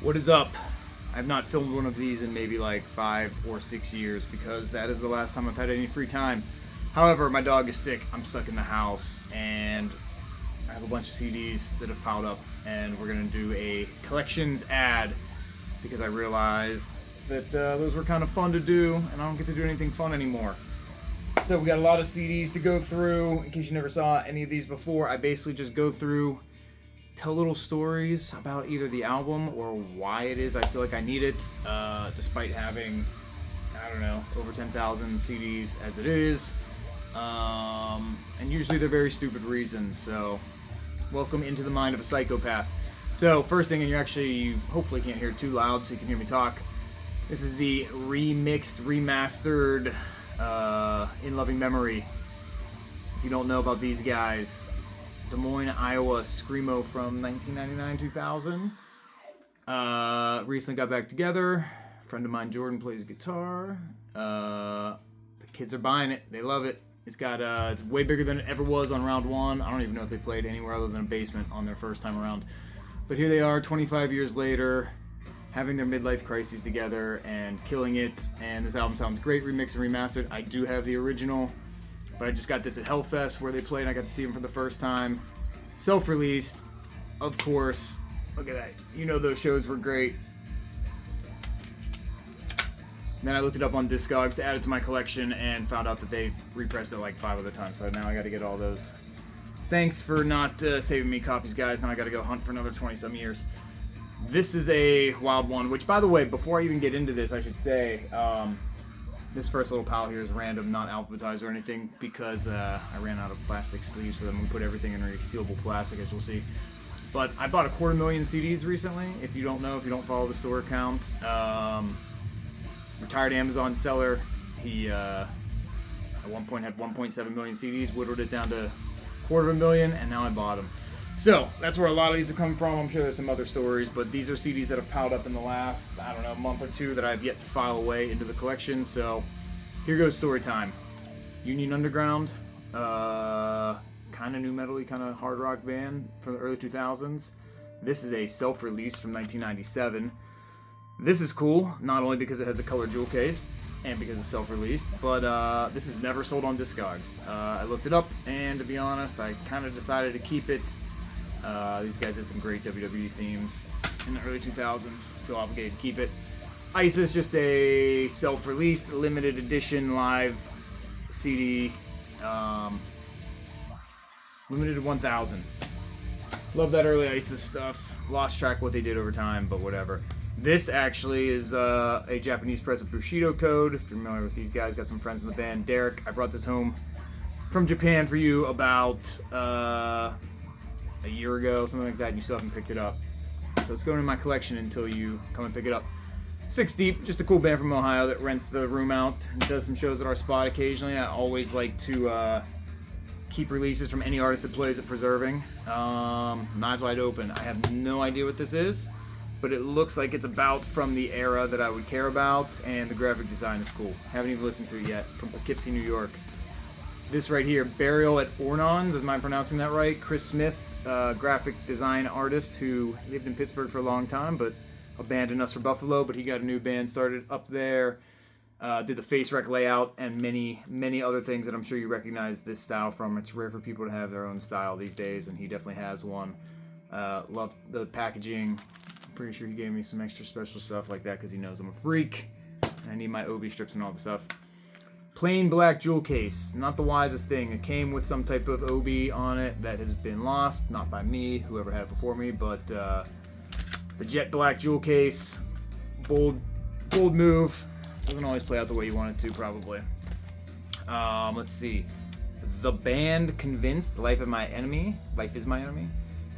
What is up? I've not filmed one of these in maybe like 5 or 6 years because that is the last time I've had any free time. However, my dog is sick, I'm stuck in the house, and I have a bunch of CDs that have piled up, and we're going to do a collections ad because I realized that those were kind of fun to do, and I don't get to do anything fun anymore. So we got a lot of CDs to go through. In case you never saw any of these before, I basically just go through, tell little stories about either the album or why it is I feel like I need it, despite having, I don't know, over 10,000 CDs as it is. And usually they're very stupid reasons, so welcome into the mind of a psychopath. So first thing, and you hopefully can't hear it too loud so you can hear me talk, this is the remixed, remastered In Loving Memory. If you don't know about these guys, Des Moines, Iowa Screamo from 1999-2000. Recently got back together. A friend of mine, Jordan, plays guitar. The kids are buying it. They love it. It's way bigger than it ever was on round one. I don't even know if they played anywhere other than a basement on their first time around. But here they are, 25 years later, having their midlife crises together and killing it. And this album sounds great, remixed and remastered. I do have the original, but I just got this at Hellfest where they played. I got to see them for the first time. Self-released, of course. Look at that. You know those shows were great. Then I looked it up on Discogs to add it to my collection and found out that they repressed it like 5 other times. So now I got to get all those. Thanks for not saving me copies, guys. Now I got to go hunt for another 20-some years. This is a wild one, which, by the way, before I even get into this, I should say, this first little pile here is random, not alphabetized or anything, because I ran out of plastic sleeves for them. We put everything in resealable plastic, as you'll see. But I bought 250,000 CDs recently. If you don't know, if you don't follow the store account, retired Amazon seller. He at one point had 1.7 million CDs, whittled it down to 250,000, and now I bought them. So that's where a lot of these have come from. I'm sure there's some other stories, but these are CDs that have piled up in the last, I don't know, month or two that I've yet to file away into the collection. So here goes story time. Union Underground, kind of new metal-y, kind of hard rock band from the early 2000s. This is a self-release from 1997. This is cool, not only because it has a colored jewel case and because it's self-released, but this is never sold on Discogs. I looked it up, and to be honest, I kind of decided to keep it. These guys did some great WWE themes in the early 2000s. Feel obligated to keep it. ISIS, just a self-released, limited edition live CD. Limited to 1,000. Love that early ISIS stuff. Lost track what they did over time, but whatever. This actually is a Japanese press of Bushido Code. If you're familiar with these guys, got some friends in the band. Derek, I brought this home from Japan for you about a year ago, something like that, and you still haven't picked it up. So it's going in my collection until you come and pick it up. Six Deep, just a cool band from Ohio that rents the room out and does some shows at our spot occasionally. I always like to keep releases from any artist that plays at Preserving. Knives Wide Open. I have no idea what this is, but it looks like it's about from the era that I would care about, and the graphic design is cool. Haven't even listened to it yet. From Poughkeepsie, New York. This right here, Burial at Ornons, am I pronouncing that right? Chris Smith, graphic design artist who lived in Pittsburgh for a long time, but abandoned us for Buffalo, but he got a new band started up there, did the face rec layout, and many other things that I'm sure you recognize this style from. It's rare for people to have their own style these days, and he definitely has one. Love the packaging. I'm pretty sure he gave me some extra special stuff like that because he knows I'm a freak, and I need my Obi strips and all the stuff. Plain black jewel case, not the wisest thing. It came with some type of Obi on it that has been lost, not by me, whoever had it before me, but the jet black jewel case, bold move. Doesn't always play out the way you want it to, probably. Let's see. The band Convinced, Life is My Enemy.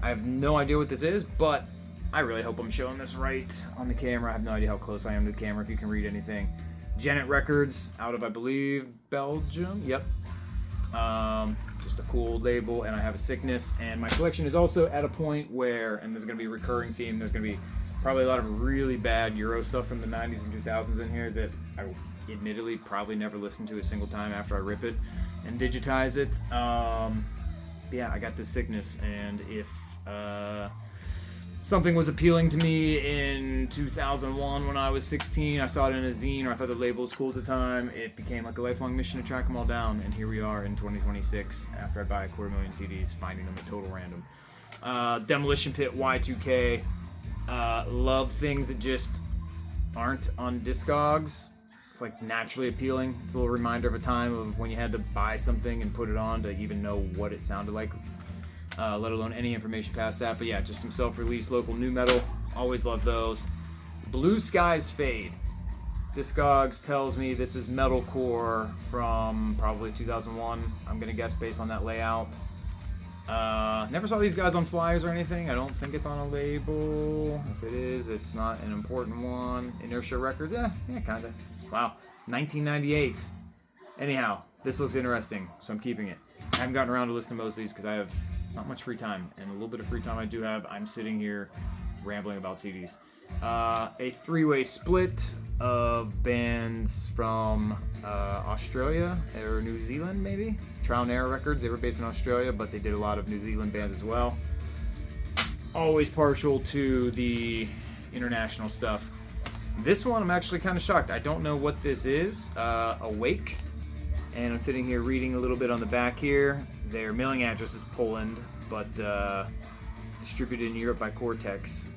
I have no idea what this is, but I really hope I'm showing this right on the camera. I have no idea how close I am to the camera, if you can read anything. Janet Records, out of, I believe, Belgium. Yep. Just a cool label, and I have a Sickness. And my collection is also at a point where, and this is going to be a recurring theme, there's going to be probably a lot of really bad Euro stuff from the 90s and 2000s in here that I admittedly probably never listen to a single time after I rip it and digitize it. Yeah, I got this Sickness, and if something was appealing to me in 2001 when I was 16. I saw it in a zine, or I thought the label was cool at the time. It became like a lifelong mission to track them all down, and here we are in 2026 after I buy 250,000 CDs, finding them at total random. Demolition Pit Y2K. Love things that just aren't on Discogs. It's like naturally appealing. It's a little reminder of a time of when you had to buy something and put it on to even know what it sounded like, let alone any information past that. But yeah, just some self-released local new metal. Always love those. Blue Skies Fade. Discogs tells me this is metalcore from probably 2001. I'm gonna guess based on that layout. Never saw these guys on flyers or anything. I don't think it's on a label. If it is, it's not an important one. Inertia Records, yeah, kinda. Wow, 1998. Anyhow, this looks interesting, so I'm keeping it. I haven't gotten around to listening to most of these because I have not much free time, and a little bit of free time I do have, I'm sitting here rambling about CDs. A three-way split of bands from Australia or New Zealand, maybe? Trial and Error Records. They were based in Australia, but they did a lot of New Zealand bands as well. Always partial to the international stuff. This one I'm actually kind of shocked. I don't know what this is. Awake. And I'm sitting here reading a little bit on the back here. Their mailing address is Poland, but distributed in Europe by Cortex.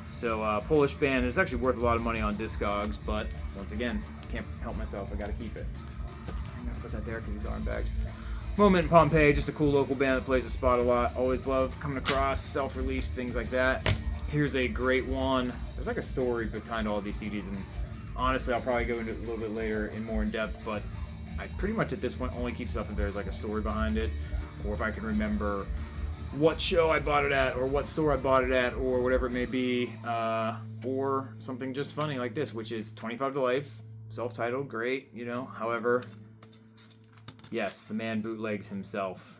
So Polish band is actually worth a lot of money on Discogs, but once again, can't help myself. I gotta keep it. I'm gonna put that there because these aren't bags. Moment in Pompeii, just a cool local band that plays the spot a lot. Always love coming across self-released things like that. Here's a great one. There's like a story behind all of these CDs, and honestly, I'll probably go into it a little bit later in more in depth, but I pretty much at this point only keep stuff if there's like a story behind it, or if I can remember what show I bought it at, or what store I bought it at, or whatever it may be, or something just funny like this, which is 25 to Life, self-titled, great, you know. However, yes, the man bootlegs himself.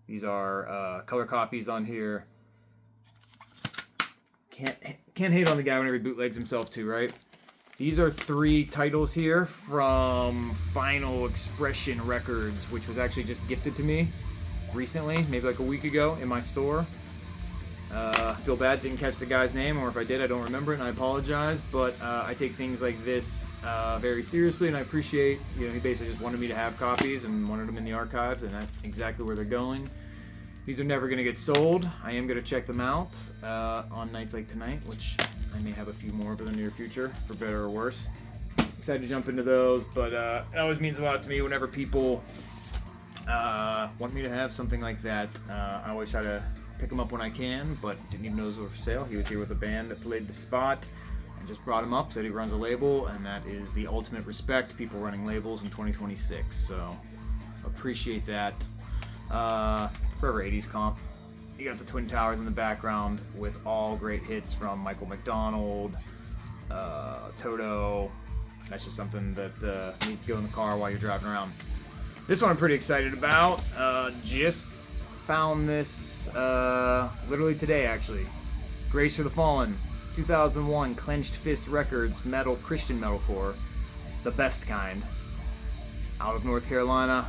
These are color copies on here. Can't hate on the guy whenever he bootlegs himself too, right? These are 3 titles here from Final Expression Records, which was actually just gifted to me recently, maybe like a week ago in my store. Feel bad, didn't catch the guy's name, or if I did, I don't remember it, and I apologize. But I take things like this very seriously, and I appreciate, you know, he basically just wanted me to have copies and wanted them in the archives, and that's exactly where they're going. These are never going to get sold. I am going to check them out on nights like tonight, which I may have a few more in the near future, for better or worse. Excited to jump into those, but it always means a lot to me whenever people want me to have something like that. I always try to pick them up when I can, but didn't even know those were for sale. He was here with a band that played the spot and just brought him up, said he runs a label, and that is the ultimate respect, people running labels in 2026, so appreciate that. Forever 80s comp. You got the Twin Towers in the background with all great hits from Michael McDonald, Toto. That's just something that needs to go in the car while you're driving around. This one I'm pretty excited about. Just found this literally today, actually. Grace for the Fallen, 2001, Clenched Fist Records, metal, Christian metalcore, the best kind. Out of North Carolina.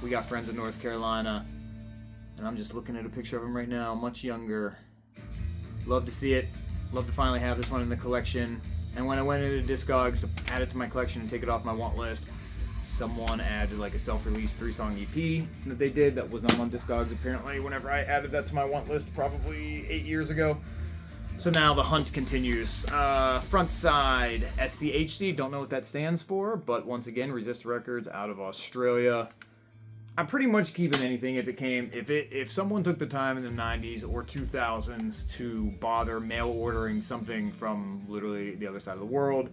We got friends in North Carolina. And I'm just looking at a picture of him right now, much younger. Love to see it. Love to finally have this one in the collection. And when I went into Discogs to add it to my collection and take it off my want list, someone added like a self-released 3-song EP that they did that was not on Discogs apparently whenever I added that to my want list probably 8 years ago. So now the hunt continues. Front Side, SCHC, don't know what that stands for, but once again, Resist Records out of Australia. I'm pretty much keeping anything if someone took the time in the 90s or 2000s to bother mail ordering something from literally the other side of the world.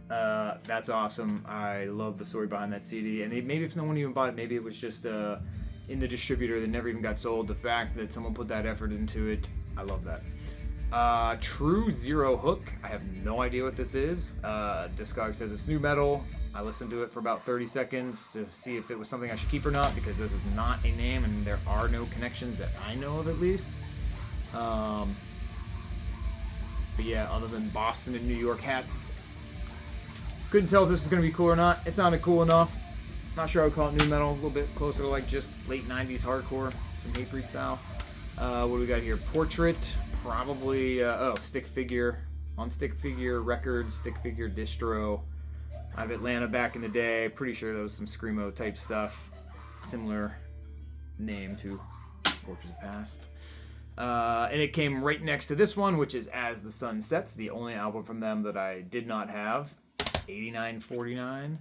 That's awesome. I love the story behind that CD, and maybe if no one even bought it, maybe it was just in the distributor that never even got sold. The fact that someone put that effort into it, I love that. True Zero Hook, I have no idea what this is. Discogs says it's new metal. I listened to it for about 30 seconds to see if it was something I should keep or not, because this is not a name and there are no connections that I know of, at least. But yeah, other than Boston and New York hats, couldn't tell if this was going to be cool or not. It sounded cool enough. Not sure I would call it new metal, a little bit closer to like just late 90s hardcore, some Hatebreed style. What do we got here? Portrait, probably, Stick Figure, on Stick Figure Records, Stick Figure Distro. I have Atlanta back in the day. Pretty sure that was some Screamo type stuff. Similar name to Fortress of Past. And it came right next to this one, which is As the Sun Sets, the only album from them that I did not have. 89.49.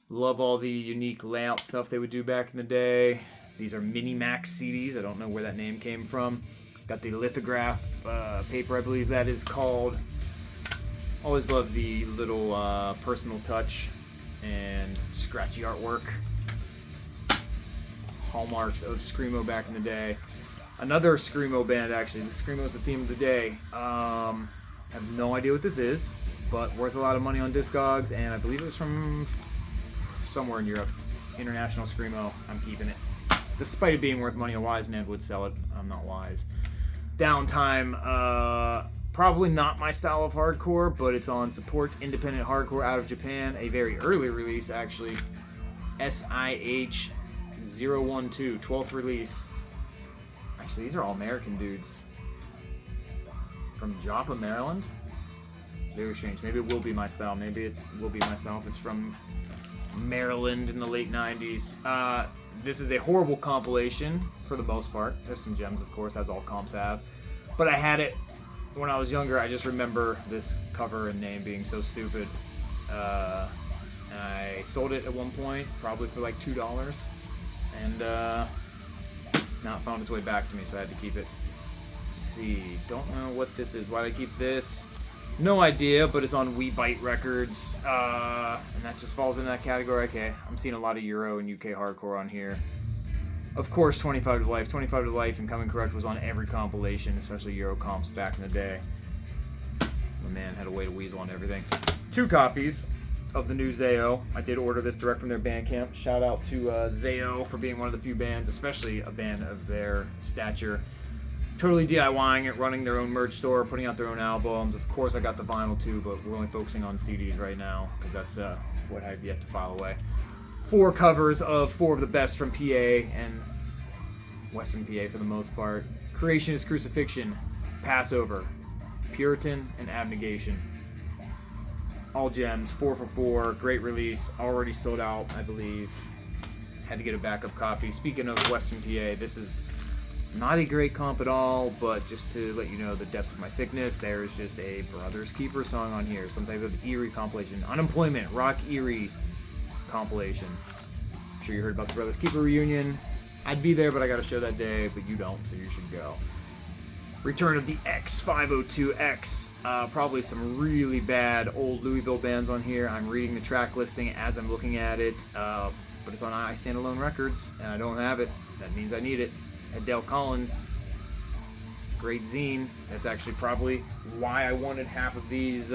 Love all the unique layout stuff they would do back in the day. These are Mini Max CDs. I don't know where that name came from. Got the lithograph paper, I believe that is called. Always love the little personal touch and scratchy artwork. Hallmarks of Screamo back in the day. Another Screamo band, actually. The Screamo is the theme of the day. Have no idea what this is, but worth a lot of money on Discogs, and I believe it was from somewhere in Europe. International Screamo. I'm keeping it. Despite it being worth money, a wise man would sell it. I'm not wise. Downtime. Probably not my style of hardcore, but it's on Support Independent Hardcore out of Japan. A very early release, actually. SIH 012, 12th release. Actually, these are all American dudes. From Joppa, Maryland. Very strange. Maybe it will be my style. Maybe it will be my style if it's from Maryland in the late 90s. This is a horrible compilation, for the most part. There's some gems, of course, as all comps have. But I had it when I was younger. I just remember this cover and name being so stupid. And I sold it at one point, probably for like $2. And now it found its way back to me, so I had to keep it. Let's see. Don't know what this is. Why did I keep this? No idea, but it's on We Bite Records, and that just falls into that category. Okay, I'm seeing a lot of Euro and UK hardcore on here. Of course, 25 to Life. 25 to Life and Coming Correct was on every compilation, especially Euro comps back in the day. My man had a way to weasel on everything. 2 copies of the new Zao. I did order this direct from their Bandcamp. Shout out to Zao for being one of the few bands, especially a band of their stature, totally DIYing it, running their own merch store, putting out their own albums. Of course, I got the vinyl too, but we're only focusing on CDs right now because that's what I've yet to file away. 4 covers of 4 of the best from PA and Western PA for the most part. Creation is Crucifixion, Passover, Puritan, and Abnegation. All gems, 4 for 4, great release, already sold out, I believe. Had to get a backup copy. Speaking of Western PA, this is not a great comp at all, but just to let you know the depths of my sickness, there is just a Brothers Keeper song on here, some type of Eerie compilation. Unemployment, Rock Eerie compilation. I'm sure you heard about the Brothers Keeper reunion. I'd be there, but I got a show that day, but you don't, so you should go. Return of the X502X. Probably some really bad old Louisville bands on here. I'm reading the track listing as I'm looking at it, but it's on I Stand Alone Records, and I don't have it. That means I need it. Adele Collins, great zine. That's actually probably why I wanted half of these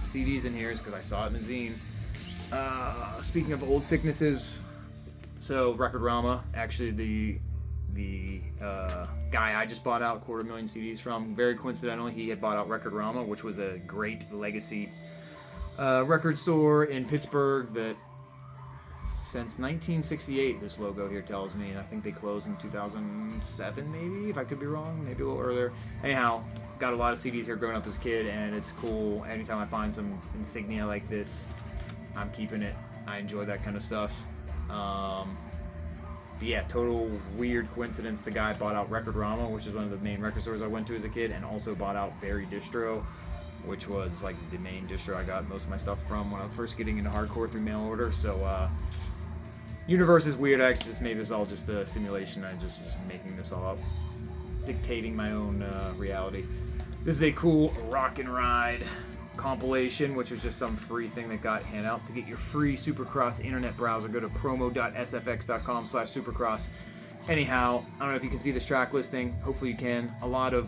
CDs in here, is because I saw it in the zine. Speaking of old sicknesses, so Recordrama, actually the guy I just bought out 250,000 CDs from, very coincidentally, he had bought out Recordrama, which was a great legacy record store in Pittsburgh that since 1968, this logo here tells me, and I think they closed in 2007 maybe, if I could be wrong, maybe a little earlier. Anyhow, got a lot of CDs here growing up as a kid, and it's cool. Anytime I find some insignia like this, I'm keeping it. I enjoy that kind of stuff. But yeah, total weird coincidence. The guy bought out Recordrama, which is one of the main record stores I went to as a kid, and also bought out Very Distro, which was like the main distro I got most of my stuff from when I was first getting into hardcore through mail order. So universe is weird. I actually just made this all just a simulation. I'm just making this all up, dictating my own reality. This is a cool Rock and Ride compilation, which was just some free thing that got handed out. To get your free Supercross internet browser, go to promo.sfx.com/supercross. Anyhow, I don't know if you can see this track listing. Hopefully you can. A lot of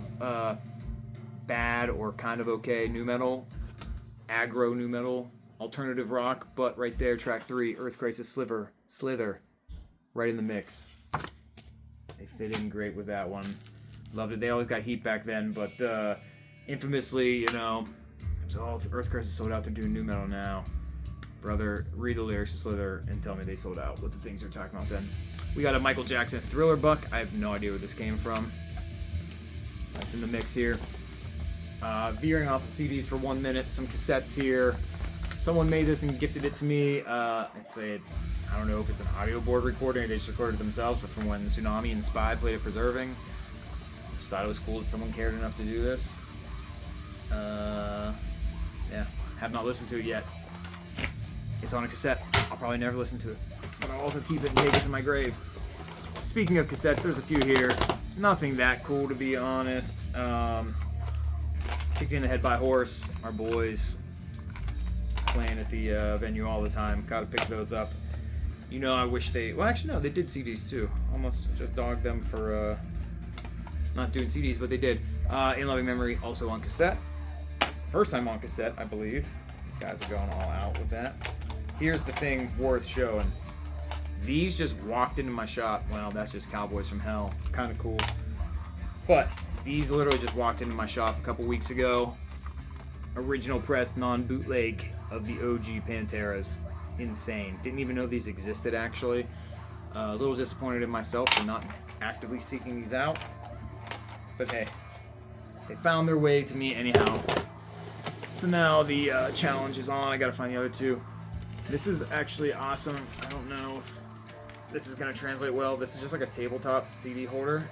bad or kind of okay nu metal, aggro nu metal, alternative rock, but right there, track 3, Earth Crisis Slither, right in the mix. They fit in great with that one. Loved it. They always got heat back then, but infamously, you know, so Earth Crisis sold out, they're doing nu metal now. Brother, read the lyrics to Slither and tell me they sold out with the things they're talking about then. We got a Michael Jackson Thriller buck. I have no idea where this came from. That's in the mix here. Veering off of CDs for 1 minute. Some cassettes here. Someone made this and gifted it to me. I don't know if it's an audio board recording or they just recorded it themselves, but from when Tsunami and Spy played at Preserving. Just thought it was cool that someone cared enough to do this. Yeah, have not listened to it yet. It's on a cassette. I'll probably never listen to it, but I'll also keep it and take it to my grave. Speaking of cassettes, there's a few here. Nothing that cool, to be honest. Kicked in the Head by Horse, our boys playing at the venue all the time. Gotta pick those up. You know, I wish they... Well, actually, no, they did CDs too. Almost just dogged them for not doing CDs, but they did. In Loving Memory, also on cassette. First time on cassette, I believe. These guys are going all out with that. Here's the thing worth showing. These just walked into my shop. Well, that's just Cowboys from Hell. Kind of cool. But these literally just walked into my shop a couple weeks ago. Original press, non-bootleg of the OG Panteras. Insane. Didn't even know these existed, actually. A little disappointed in myself for not actively seeking these out. But hey, they found their way to me anyhow. So now the challenge is on. I gotta find the other two. This is actually awesome. I don't know if this is gonna translate well. This is just like a tabletop CD holder.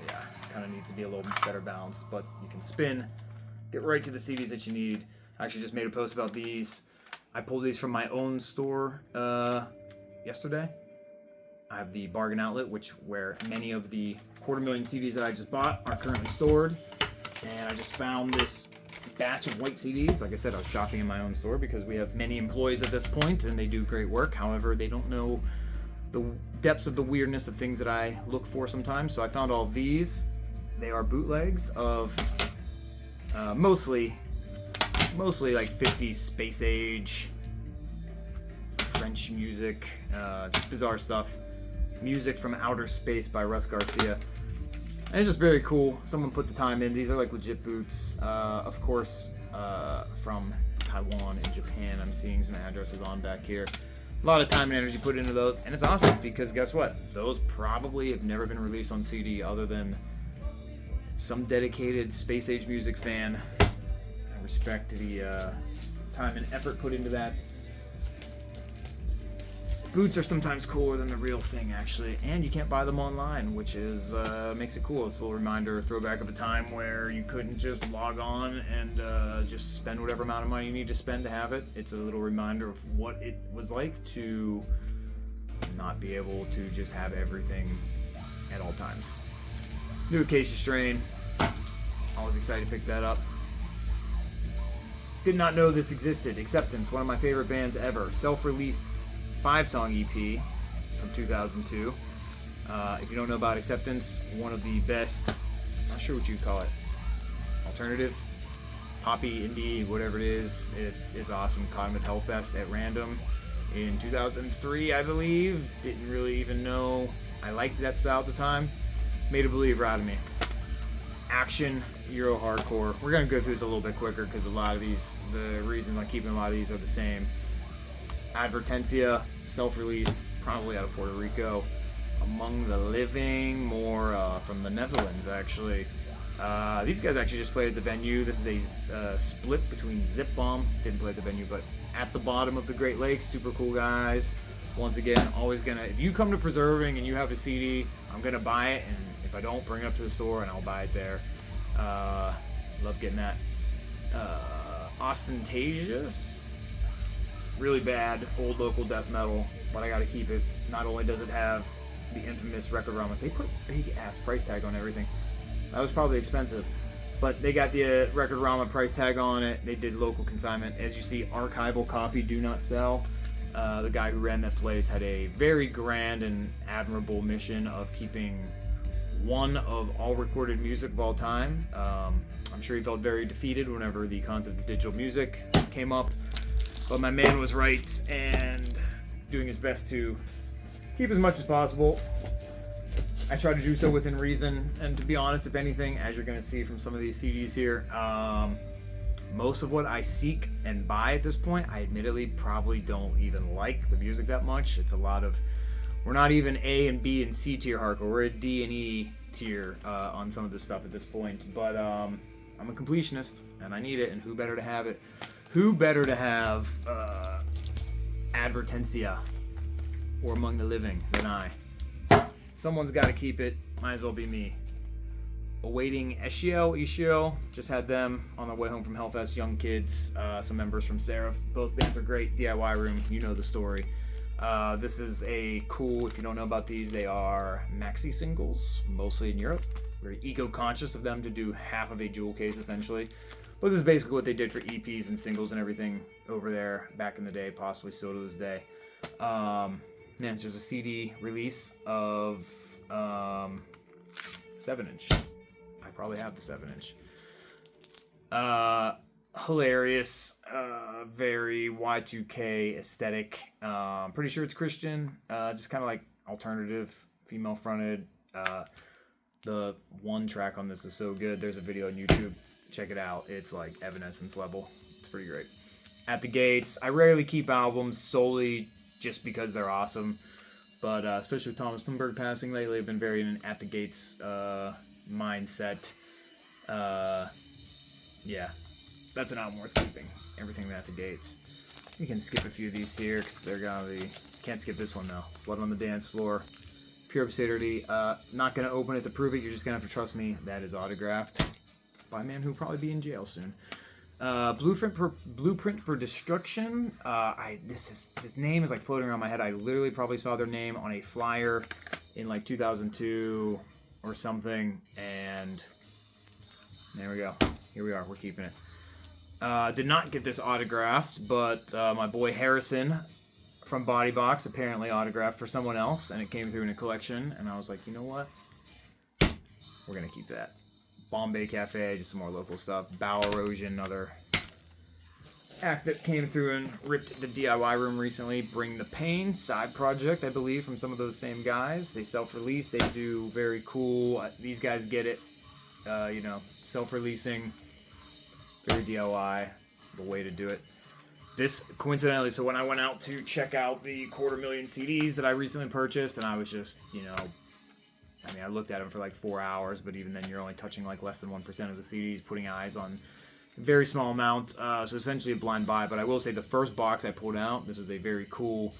Yeah, kind of needs to be a little better balanced, but you can spin, get right to the CDs that you need. I actually just made a post about these. I pulled these from my own store yesterday. I have the Bargain Outlet, where many of the 250,000 CDs that I just bought are currently stored. And I just found this batch of white CDs. Like I said, I was shopping in my own store because we have many employees at this point and they do great work. However, they don't know the depths of the weirdness of things that I look for sometimes. So I found all these. They are bootlegs of mostly like 50s space age French music, just bizarre stuff. Music from Outer Space by Russ Garcia. And it's just very cool. Someone put the time in. These are like legit boots. Of course, from Taiwan and Japan. I'm seeing some addresses on back here. A lot of time and energy put into those. And it's awesome because guess what? Those probably have never been released on CD other than some dedicated space age music fan. I respect the time and effort put into that. Boots are sometimes cooler than the real thing, actually, and you can't buy them online, which is makes it cool. It's a little reminder, a throwback of a time where you couldn't just log on and just spend whatever amount of money you need to spend to have it. It's a little reminder of what it was like to not be able to just have everything at all times. New Acacia Strain. I was excited to pick that up. Did not know this existed. Acceptance, one of my favorite bands ever. Self-released 5-song EP from 2002. If you don't know about Acceptance, one of the best, not sure what you'd call it, alternative, poppy, indie, whatever it is awesome. Caught him at Hellfest at Random in 2003, I believe. Didn't really even know I liked that style at the time. Made a believer out of me. Action, Euro hardcore. We're gonna go through this a little bit quicker because a lot of these, the reasons I'm keeping a lot of these are the same. Advertencia, self-released, probably out of Puerto Rico. Among the Living, more from the Netherlands, actually. These guys actually just played at the venue. This is a split between Zip Bomb, didn't play at the venue, but At the Bottom of the Great Lakes. Super cool guys. Once again, always gonna, if you come to Preserving and you have a CD, I'm gonna buy it, and if I don't, bring it up to the store and I'll buy it there. Love getting that. Ostentatious. Really bad old local death metal, but I gotta keep it. Not only does it have the infamous Record Rama, they put big ass price tag on everything. That was probably expensive, but they got the Record Rama price tag on it. They did local consignment. As you see, archival copy, do not sell. The guy who ran that place had a very grand and admirable mission of keeping one of all recorded music of all time. I'm sure he felt very defeated whenever the concept of digital music came up. But my man was right and doing his best to keep as much as possible. I try to do so within reason, and to be honest, if anything, as you're going to see from some of these CDs here, most of what I seek and buy at this point, I admittedly probably don't even like the music that much. It's a lot of We're not even A and B and C tier hardcore. We're a D and E tier on some of this stuff at this point. But I'm a completionist, and I need it, and who better to have it? Who better to have Advertencia or Among the Living than I? Someone's got to keep it. Might as well be me. Awaiting Ishio. Just had them on their way home from Hellfest. Young kids, some members from Seraph. Both bands are great. DIY Room, you know the story. This is a cool, if you don't know about these, they are maxi singles, mostly in Europe. Very ego-conscious of them to do half of a jewel case, essentially. But this is basically what they did for EPs and singles and everything over there back in the day, possibly still to this day. It's just a CD release of 7-inch. I probably have the 7-inch. Hilarious, very Y2K aesthetic. Pretty sure it's Christian. Just kind of like alternative, female fronted. The one track on this is so good. There's a video on YouTube. Check it out. It's like Evanescence level. It's pretty great. At the Gates. I rarely keep albums solely just because they're awesome, but especially with Thomas Thunberg passing lately, I've been very in an At the Gates mindset. Yeah, that's an album worth keeping. Everything At the Gates. You can skip a few of these here because they're gonna be. Can't skip this one though. Blood on the Dance Floor. Pure Absurdity. Not gonna open it to prove it. You're just gonna have to trust me. That is autographed by a man who'll probably be in jail soon. Blueprint for Destruction. This name is like floating around my head. I literally probably saw their name on a flyer in like 2002 or something, and there we go. Here we are. We're keeping it. Did not get this autographed, but my boy Harrison from Body Box apparently autographed for someone else, and it came through in a collection, and I was like, you know what? We're gonna keep that. Bombay Cafe, just some more local stuff. Bow Erosion, another act that came through and ripped the DIY room recently. Bring the Pain, side project, I believe, from some of those same guys. They self-release, they do very cool. These guys get it, self-releasing, very DIY, the way to do it. This, coincidentally, so when I went out to check out the 250,000 CDs that I recently purchased, and I was just, I looked at them for like 4 hours, but even then you're only touching like less than 1% of the CDs, putting eyes on a very small amount. So essentially a blind buy, but I will say the first box I pulled out, this is a very cool,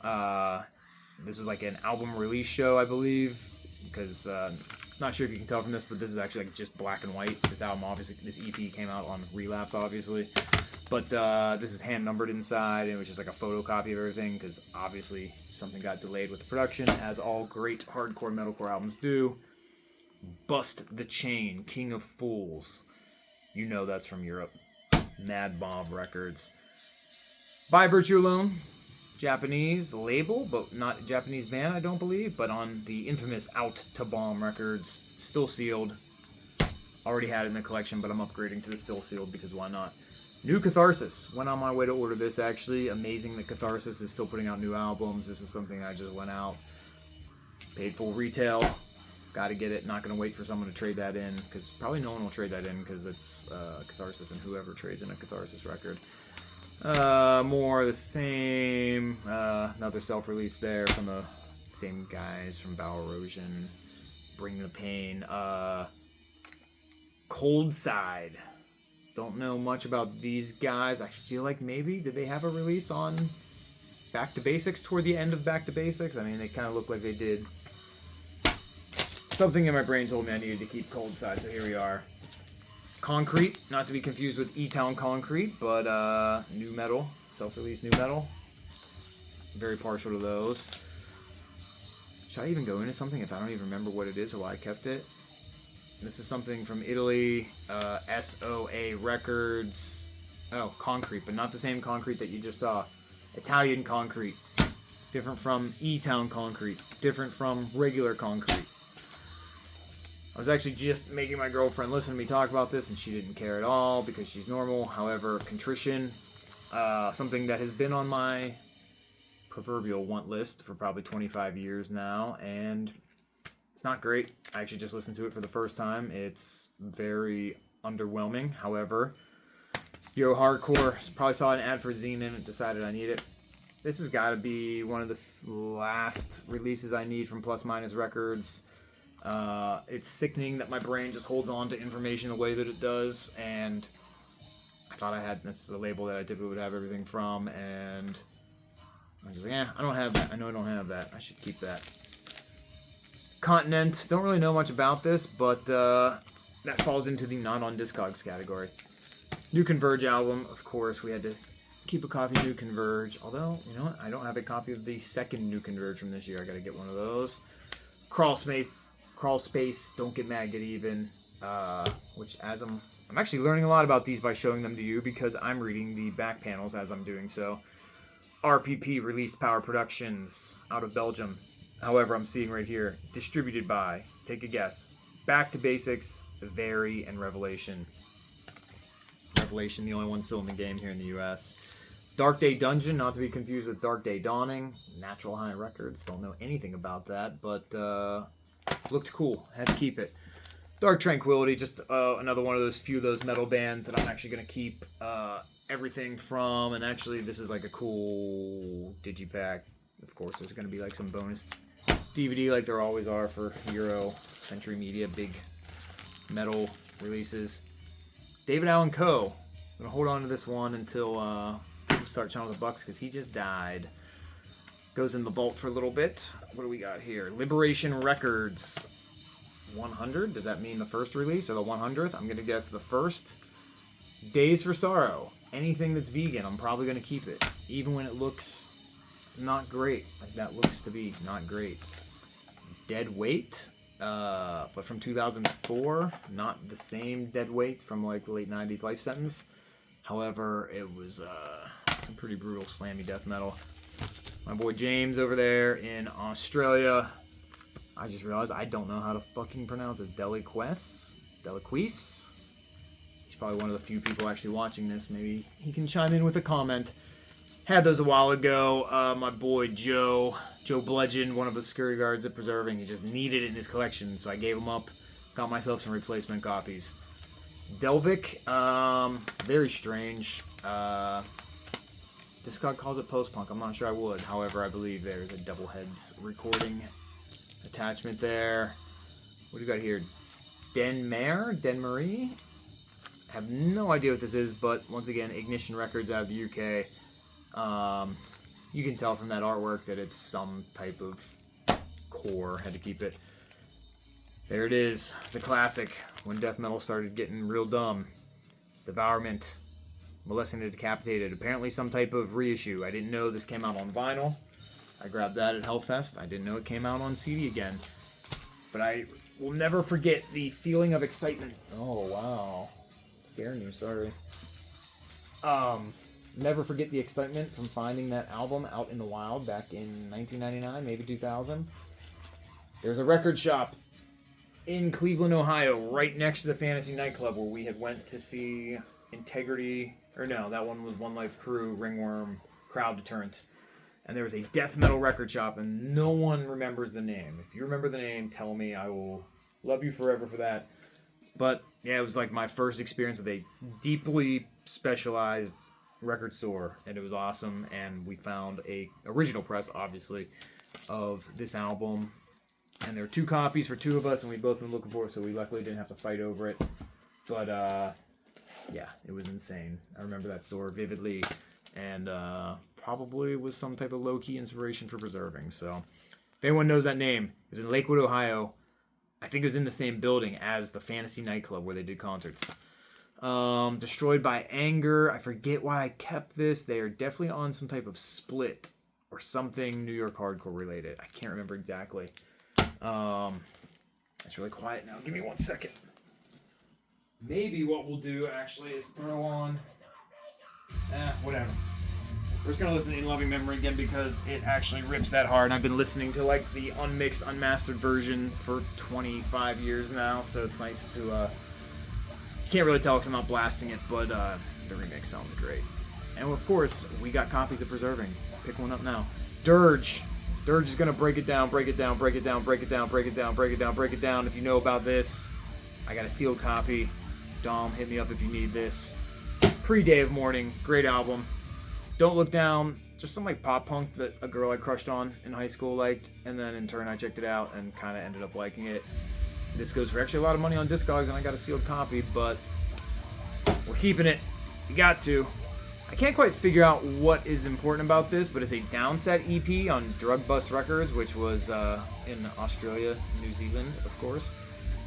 this is like an album release show, I believe, because, not sure if you can tell from this, but this is actually like just black and white. This album, obviously, this EP came out on Relapse, obviously. But this is hand numbered inside, and it was just like a photocopy of everything, because obviously something got delayed with the production, as all great hardcore metalcore albums do. Bust the Chain, King of Fools. You know that's from Europe. Mad Bob Records. By Virtue Alone, Japanese label, but not a Japanese band, I don't believe, but on the infamous Out to Bomb Records, still sealed. Already had it in the collection, but I'm upgrading to the still sealed because why not? New Catharsis. Went on my way to order this, actually. Amazing that Catharsis is still putting out new albums. This is something I just went out, paid full retail. Got to get it. Not going to wait for someone to trade that in, because probably no one will trade that in, because it's Catharsis and whoever trades in a Catharsis record. More of the same. Another self-release there from the same guys from Bow Erosion. Bring the Pain. Cold Side. Don't know much about these guys. I feel like maybe, did they have a release on Back to Basics toward the end of Back to Basics? I mean, they kind of look like they did. Something in my brain told me I needed to keep Cold Side, so here we are. Concrete, not to be confused with E-Town Concrete, but new metal, self-released new metal. Very partial to those. Should I even go into something if I don't even remember what it is or why I kept it? This is something from Italy, SOA Records. Oh, Concrete, but not the same Concrete that you just saw. Italian Concrete. Different from E-Town Concrete. Different from regular Concrete. I was actually just making my girlfriend listen to me talk about this, and she didn't care at all because she's normal. However, Contrition, something that has been on my proverbial want list for probably 25 years now, and it's not great. I actually just listened to it for the first time. It's very underwhelming. However, Yo Hardcore probably saw an ad for Zine and decided I need it. This has got to be one of the last releases I need from Plus Minus Records. It's sickening that my brain just holds on to information the way that it does, and I thought I had, this is a label that I typically would have everything from, and I'm just like, I don't have that. I know I don't have that. I should keep that. Continent, don't really know much about this, but that falls into the not on Discogs category. New Converge album, of course, we had to keep a copy of New Converge, although, you know what, I don't have a copy of the second New Converge from this year. I gotta get one of those. Crawl Space, Don't Get Mad, Get Even, which as I'm actually learning a lot about these by showing them to you, because I'm reading the back panels as I'm doing so. RPP, Released Power Productions, out of Belgium. However, I'm seeing right here, distributed by, take a guess, Back to Basics, Very, and Revelation. Revelation, the only one still in the game here in the US. Dark Day Dungeon, not to be confused with Dark Day Dawning. Natural High Records, don't know anything about that, but looked cool. Had to keep it. Dark Tranquility, just another one of those few of those metal bands that I'm actually going to keep everything from. And actually, this is like a cool digipack. Of course, there's going to be like some bonus DVD like there always are for Euro, Century Media, big metal releases. David Allan Coe. I'm going to hold on to this one until people start showing the bucks, because he just died. Goes in the vault for a little bit. What do we got here? Liberation Records. 100? Does that mean the first release or the 100th? I'm going to guess the first. Days for Sorrow. Anything that's vegan, I'm probably going to keep it. Even when it looks not great. Like that looks to be not great. Dead Weight. But from 2004, not the same Dead Weight from like the late 90s Life Sentence. However, it was some pretty brutal slammy death metal. My boy James over there in Australia. I just realized I don't know how to fucking pronounce it. Deliquise? He's probably one of the few people actually watching this. Maybe he can chime in with a comment. Had those a while ago. My boy Joe Bludgeon, one of the security guards at Preserving, he just needed it in his collection, so I gave him up. Got myself some replacement copies. Delvic, very strange. Discog calls it post-punk. I'm not sure I would. However, I believe there's a Double Heads recording attachment there. What do you got here? Denmarie? I have no idea what this is, but once again, Ignition Records out of the UK. You can tell from that artwork that it's some type of core. Had to keep it. There it is, the classic, when death metal started getting real dumb. Devourment, Molesting the Decapitated. Apparently some type of reissue. I didn't know this came out on vinyl. I grabbed that at Hellfest. I didn't know it came out on CD again. But I will never forget the feeling of excitement. Oh, wow. Scaring you, sorry. Never forget the excitement from finding that album out in the wild back in 1999, maybe 2000. There's a record shop in Cleveland, Ohio, right next to the Fantasy Nightclub where we had went to see Integrity, or no, that one was One Life Crew, Ringworm, Crowd Deterrent. And there was a death metal record shop, and no one remembers the name. If you remember the name, tell me. I will love you forever for that. But, yeah, it was like my first experience with a deeply specialized record store, and it was awesome. And we found a original press, obviously, of this album. And there were 2 copies for 2 of us, and we'd both been looking for it, so we luckily didn't have to fight over it. But, yeah, it was insane. I remember that store vividly, and probably was some type of low-key inspiration for Preserving. So, if anyone knows that name, it was in Lakewood, Ohio. I think it was in the same building as the Fantasy Nightclub where they did concerts. Destroyed by Anger. I forget why I kept this. They are definitely on some type of split or something New York hardcore related. I can't remember exactly. It's really quiet now. Give me 1 second. Maybe what we'll do actually is throw on... whatever. We're just going to listen to In Loving Memory again because it actually rips that hard. And I've been listening to like the unmixed, unmastered version for 25 years now. So it's nice to... you can't really tell because I'm not blasting it, but the remix sounds great. And of course, we got copies of Preserving. Pick one up now. Dirge. Dirge is going to break it down, break it down, break it down, break it down, break it down, break it down, break it down. If you know about this, I got a sealed copy. Dom, hit me up if you need this. Pre-Day of Mourning, great album. Don't Look Down, just some like pop punk that a girl I crushed on in high school liked, and then in turn I checked it out and kind of ended up liking it. This goes for actually a lot of money on Discogs, and I got a sealed copy, but we're keeping it. You got to. I can't quite figure out what is important about this, but it's a Downset EP on Drug Bust Records, which was in Australia, New Zealand, of course.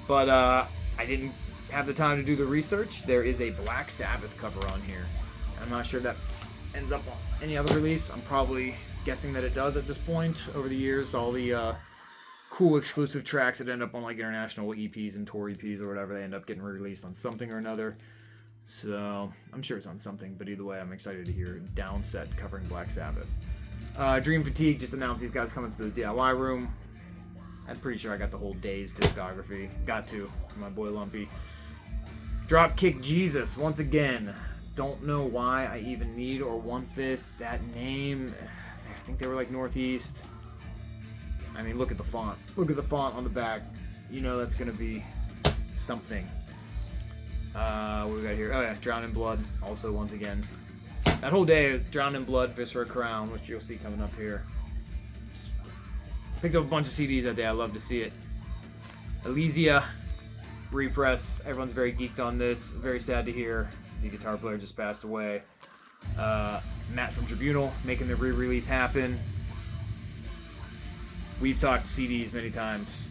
But I didn't have the time to do the research. There is a Black Sabbath cover on here. I'm not sure that ends up on any other release. I'm probably guessing that it does at this point. Over the years, all the cool exclusive tracks that end up on like international EPs and tour EPs or whatever, they end up getting re-released on something or another. So I'm sure it's on something, but either way, I'm excited to hear Downset covering Black Sabbath. Dream Fatigue just announced these guys coming to the DIY room. I'm pretty sure I got the whole Day's discography. Got to, my boy Lumpy. Dropkick Jesus, once again. Don't know why I even need or want this. That name, I think they were like Northeast. I mean, look at the font. Look at the font on the back. You know that's going to be something. What we got here? Oh yeah, Drown in Blood. Also, once again, that whole day, Drown in Blood, Viscera Crown, which you'll see coming up here. Picked up a bunch of CDs that day. I love to see it. Elysia, repress. Everyone's very geeked on this. Very sad to hear the guitar player just passed away. Matt from Tribunal making the re-release happen. We've talked CDs many times.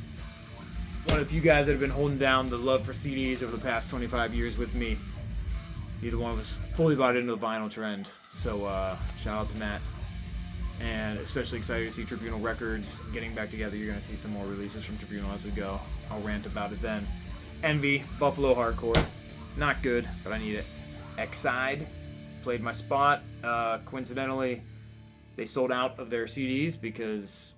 One of the few guys that have been holding down the love for CDs over the past 25 years with me. Neither one of us fully bought into the vinyl trend. So shout out to Matt. And especially excited to see Tribunal Records getting back together. You're going to see some more releases from Tribunal as we go. I'll rant about it then. Envy, Buffalo Hardcore. Not good, but I need it. Exide played my spot. Coincidentally, they sold out of their CDs because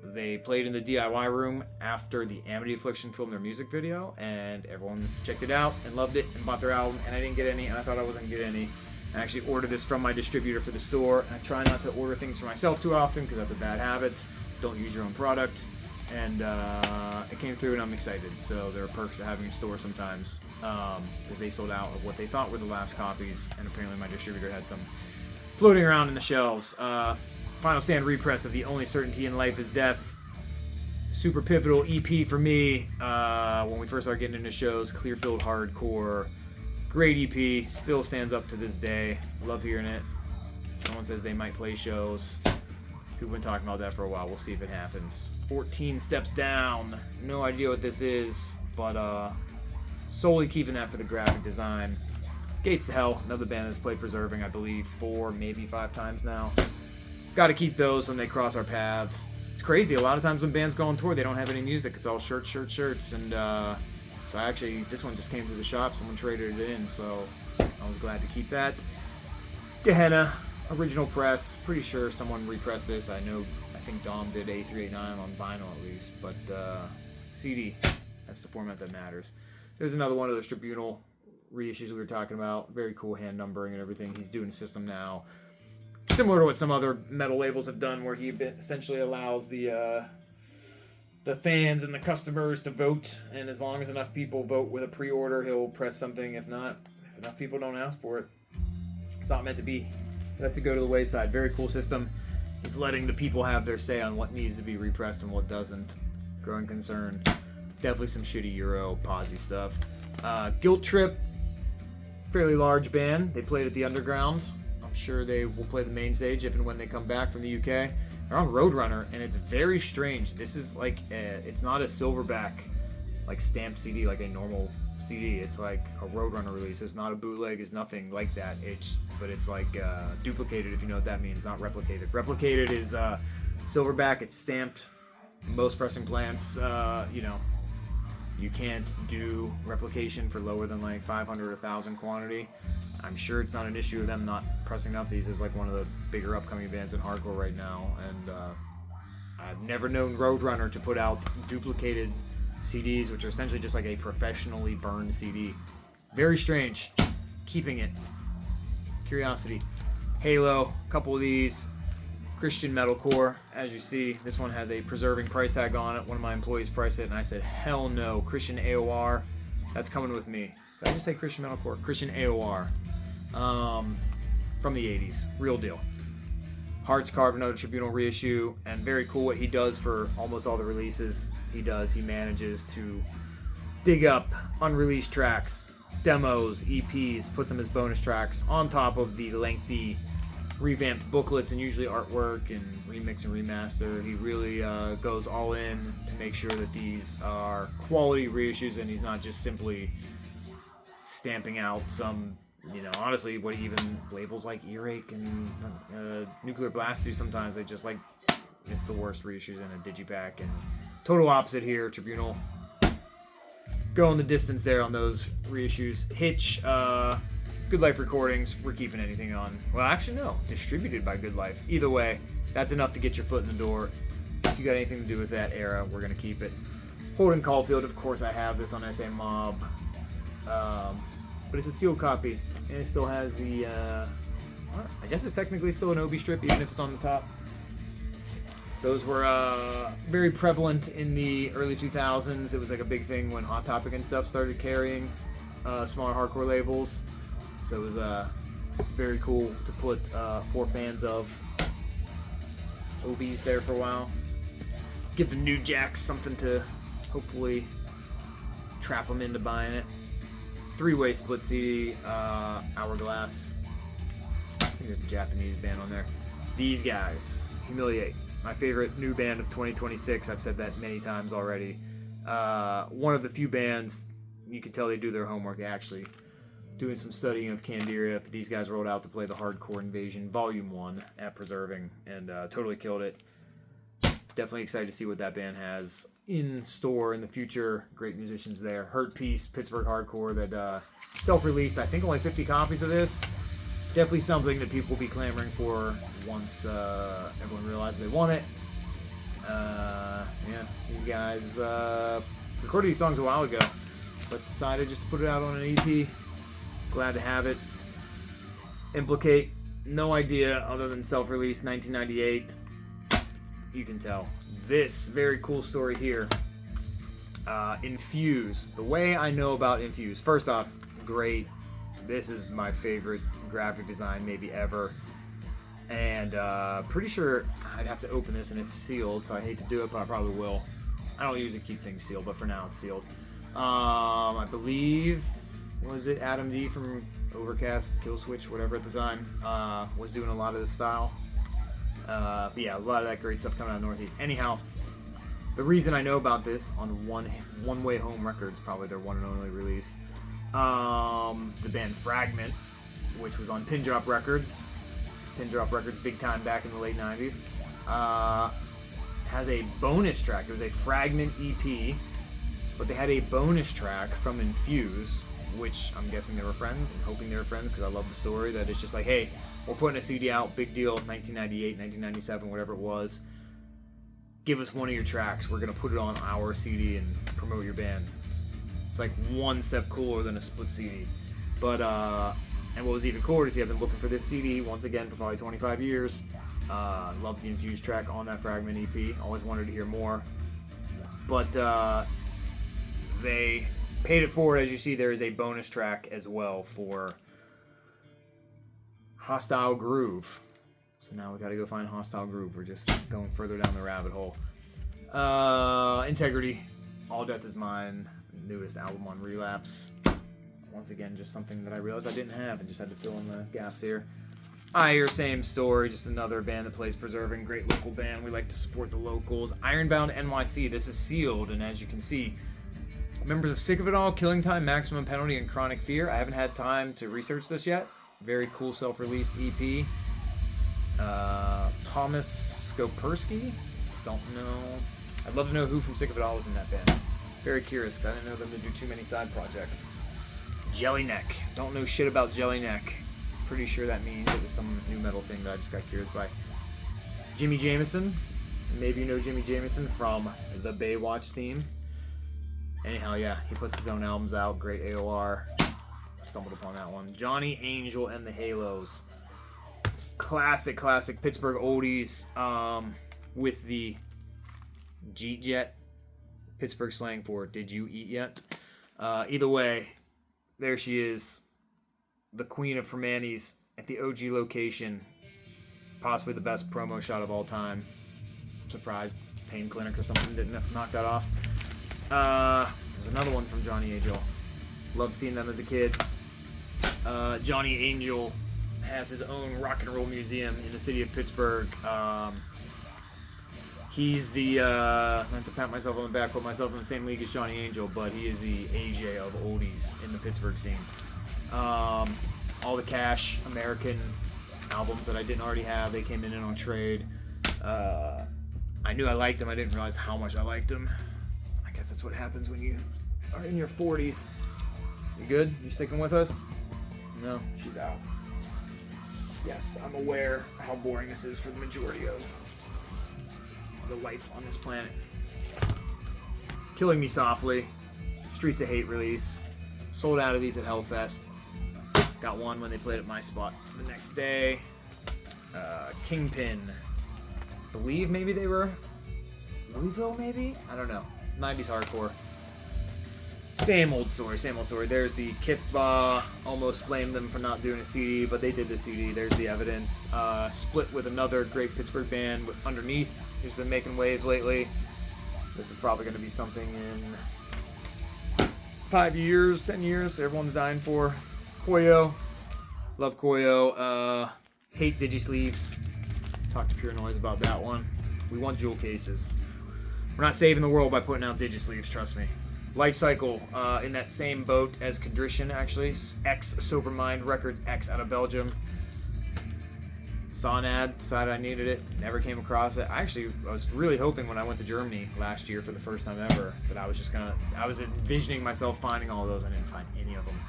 they played in the DIY room after the Amity Affliction filmed their music video, and everyone checked it out and loved it and bought their album, and I didn't get any, and I thought I wasn't going to get any. I actually ordered this from my distributor for the store, and I try not to order things for myself too often because that's a bad habit. Don't use your own product. And it came through, and I'm excited. So there are perks to having a store sometimes, because they sold out of what they thought were the last copies, and apparently my distributor had some floating around in the shelves. Final Stand repress of The Only Certainty in Life is Death. Super pivotal EP for me when we first started getting into shows. Clearfield Hardcore. Great EP. Still stands up to this day. Love hearing it. Someone says they might play shows. We've been talking about that for a while. We'll see if it happens. 14 Steps Down. No idea what this is, but solely keeping that for the graphic design. Gates to Hell. Another band that's played Preserving, I believe, 4, maybe 5 times now. Got to keep those when they cross our paths. It's crazy. A lot of times when bands go on tour, they don't have any music. It's all shirts. And so actually, this one just came through the shop. Someone traded it in, so I was glad to keep that. Gehenna, original press. Pretty sure someone repressed this. I think Dom did A389 on vinyl at least, but CD, that's the format that matters. There's another one of those Tribunal reissues we were talking about. Very cool hand numbering and everything. He's doing a system now, similar to what some other metal labels have done, where he essentially allows the fans and the customers to vote, and as long as enough people vote with a pre-order, he'll press something. If not, if enough people don't ask for it, it's not meant to be. That's to go to the wayside. Very cool system. He's letting the people have their say on what needs to be repressed and what doesn't. Growing concern. Definitely some shitty Euro posy stuff. Guilt Trip, fairly large band. They played at the Underground. I'm sure they will play the main stage if and when they come back from the UK. They're on Roadrunner, and it's very strange. This is like, it's not a silverback, like stamped CD like a normal CD. It's like a Roadrunner release. It's not a bootleg. It's nothing like that. But it's like duplicated, if you know what that means, not replicated. Replicated is silverback. It's stamped. Most pressing plants, you can't do replication for lower than like 500 or 1,000 quantity. I'm sure it's not an issue of them not pressing up these as like one of the bigger upcoming bands in hardcore right now. And I've never known Roadrunner to put out duplicated CDs, which are essentially just like a professionally burned CD. Very strange. Keeping it. Curiosity. Halo, a couple of these. Christian metalcore, as you see, this one has a Preserving price tag on it. One of my employees priced it, and I said, hell no. Christian AOR, that's coming with me. Did I just say Christian metalcore? Christian AOR, from the 80s, real deal. Hearts Carve, another Tribunal reissue, and very cool what he does for almost all the releases he does. He manages to dig up unreleased tracks, demos, EPs, puts them as bonus tracks on top of the lengthy revamped booklets and usually artwork and remix and remaster. He really goes all in to make sure that these are quality reissues and he's not just simply stamping out some, honestly, what he even labels like Earache and Nuclear Blast do sometimes. They just it's the worst reissues in a digipack. And total opposite here, Tribunal. Going the distance there on those reissues. Hitch, Good Life Recordings, we're keeping anything on. Well, actually, no. Distributed by Good Life. Either way, that's enough to get your foot in the door. If you got anything to do with that era, we're going to keep it. Holden Caulfield, of course, I have this on SA Mob. But it's a sealed copy. And it still has the, I guess it's technically still an Obi strip, even if it's on the top. Those were very prevalent in the early 2000s. It was like a big thing when Hot Topic and stuff started carrying smaller hardcore labels. So it was very cool to put for fans of Obies there for a while. Give the new jacks something to hopefully trap them into buying it. Three-way split CD, Hourglass. I think there's a Japanese band on there. These guys, Humiliate. My favorite new band of 2026. I've said that many times already. One of the few bands you can tell they do their homework, actually. Doing some studying of Candiria. These guys rolled out to play the Hardcore Invasion Volume 1 at Preserving and totally killed it. Definitely excited to see what that band has in store in the future. Great musicians there. Hurt Peace, Pittsburgh Hardcore, that self-released, I think only 50 copies of this. Definitely something that people will be clamoring for once everyone realizes they want it. These guys recorded these songs a while ago, but decided just to put it out on an EP. Glad to have it. Implicate, no idea other than self-released 1998. You can tell. This very cool story here. Infuse. The way I know about Infuse, first off, great. This is my favorite graphic design maybe ever. And pretty sure I'd have to open this and it's sealed, so I hate to do it, but I probably will. I don't usually keep things sealed, but for now it's sealed. I believe, was it Adam D from Overcast, Killswitch, whatever at the time, was doing a lot of this style. But yeah, a lot of that great stuff coming out of Northeast. Anyhow, the reason I know about this on One Way Home Records, probably their one and only release, the band Fragment, which was on Pin Drop Records. Pin Drop Records, big time back in the late 90s. Has a bonus track. It was a Fragment EP, but they had a bonus track from Infuse, which I'm guessing they were friends. I'm hoping they were friends because I love the story that it's just like, hey, we're putting a CD out, big deal, 1998, 1997, whatever it was. Give us one of your tracks. We're going to put it on our CD and promote your band. It's like one step cooler than a split CD. But, and what was even cooler to see, I've been looking for this CD once again for probably 25 years. Love the Infused track on that Fragment EP. Always wanted to hear more. But they paid it forward. As you see, there is a bonus track as well for Hostile Groove. So now we got to go find Hostile Groove. We're just going further down the rabbit hole. Integrity. All Death Is Mine. Newest album on Relapse. Once again, just something that I realized I didn't have and just had to fill in the gaps here. Ire, same story. Just another band that plays Preserving. Great local band. We like to support the locals. Ironbound NYC. This is sealed, and as you can see, members of Sick of It All, Killing Time, Maximum Penalty, and Chronic Fear. I haven't had time to research this yet. Very cool self-released EP. Thomas Skopersky? Don't know. I'd love to know who from Sick of It All was in that band. Very curious, because I didn't know them to do too many side projects. Jellyneck. Don't know shit about Jellyneck. Pretty sure that means it was some new metal thing that I just got curious by. Jimmy Jameson. Maybe you know Jimmy Jameson from the Baywatch theme. Anyhow, yeah, he puts his own albums out. Great AOR. Stumbled upon that one. Johnny Angel and the Halos. Classic Pittsburgh oldies with the Jeet Jet. Pittsburgh slang for did you eat yet? Either way, there she is. The Queen of Hermanes at the OG location. possibly the best promo shot of all time. I'm surprised Pain Clinic or something didn't knock that off. There's another one from Johnny Angel. Loved seeing them as a kid. Johnny Angel has his own rock and roll museum in the city of Pittsburgh. He's the, not to pat myself on the back, put myself in the same league as Johnny Angel, but he is the AJ of oldies in the Pittsburgh scene. All the Cash American albums that I didn't already have, they came in on trade. I knew I liked them, I didn't realize how much I liked them. I guess that's what happens when you are in your 40s. You good? You sticking with us? No, she's out. Yes, I'm aware how boring this is for the majority of the life on this planet. Killing Me Softly, Streets of Hate release. Sold out of these at Hellfest. Got one when they played at my spot the next day. Kingpin. Believe maybe they were Louisville, maybe? I don't know. 90s hardcore. Same old story, same old story. There's the Kip almost flamed them for not doing a CD, but they did the CD. There's the evidence. Split with another great Pittsburgh band with Underneath, who's been making waves lately. This is probably going to be something in 5 years, 10 years. Everyone's dying for. Koyo. Love Koyo. Hate Digisleeves. Talked to Pure Noise about that one. We want jewel cases. We're not saving the world by putting out Digisleeves, trust me. Life Cycle, in that same boat as Contrition, actually. Sober Mind Records, X out of Belgium. Saw an ad, decided I needed it, never came across it. I was really hoping when I went to Germany last year for the first time ever that I was envisioning myself finding all of those. I didn't find any of them.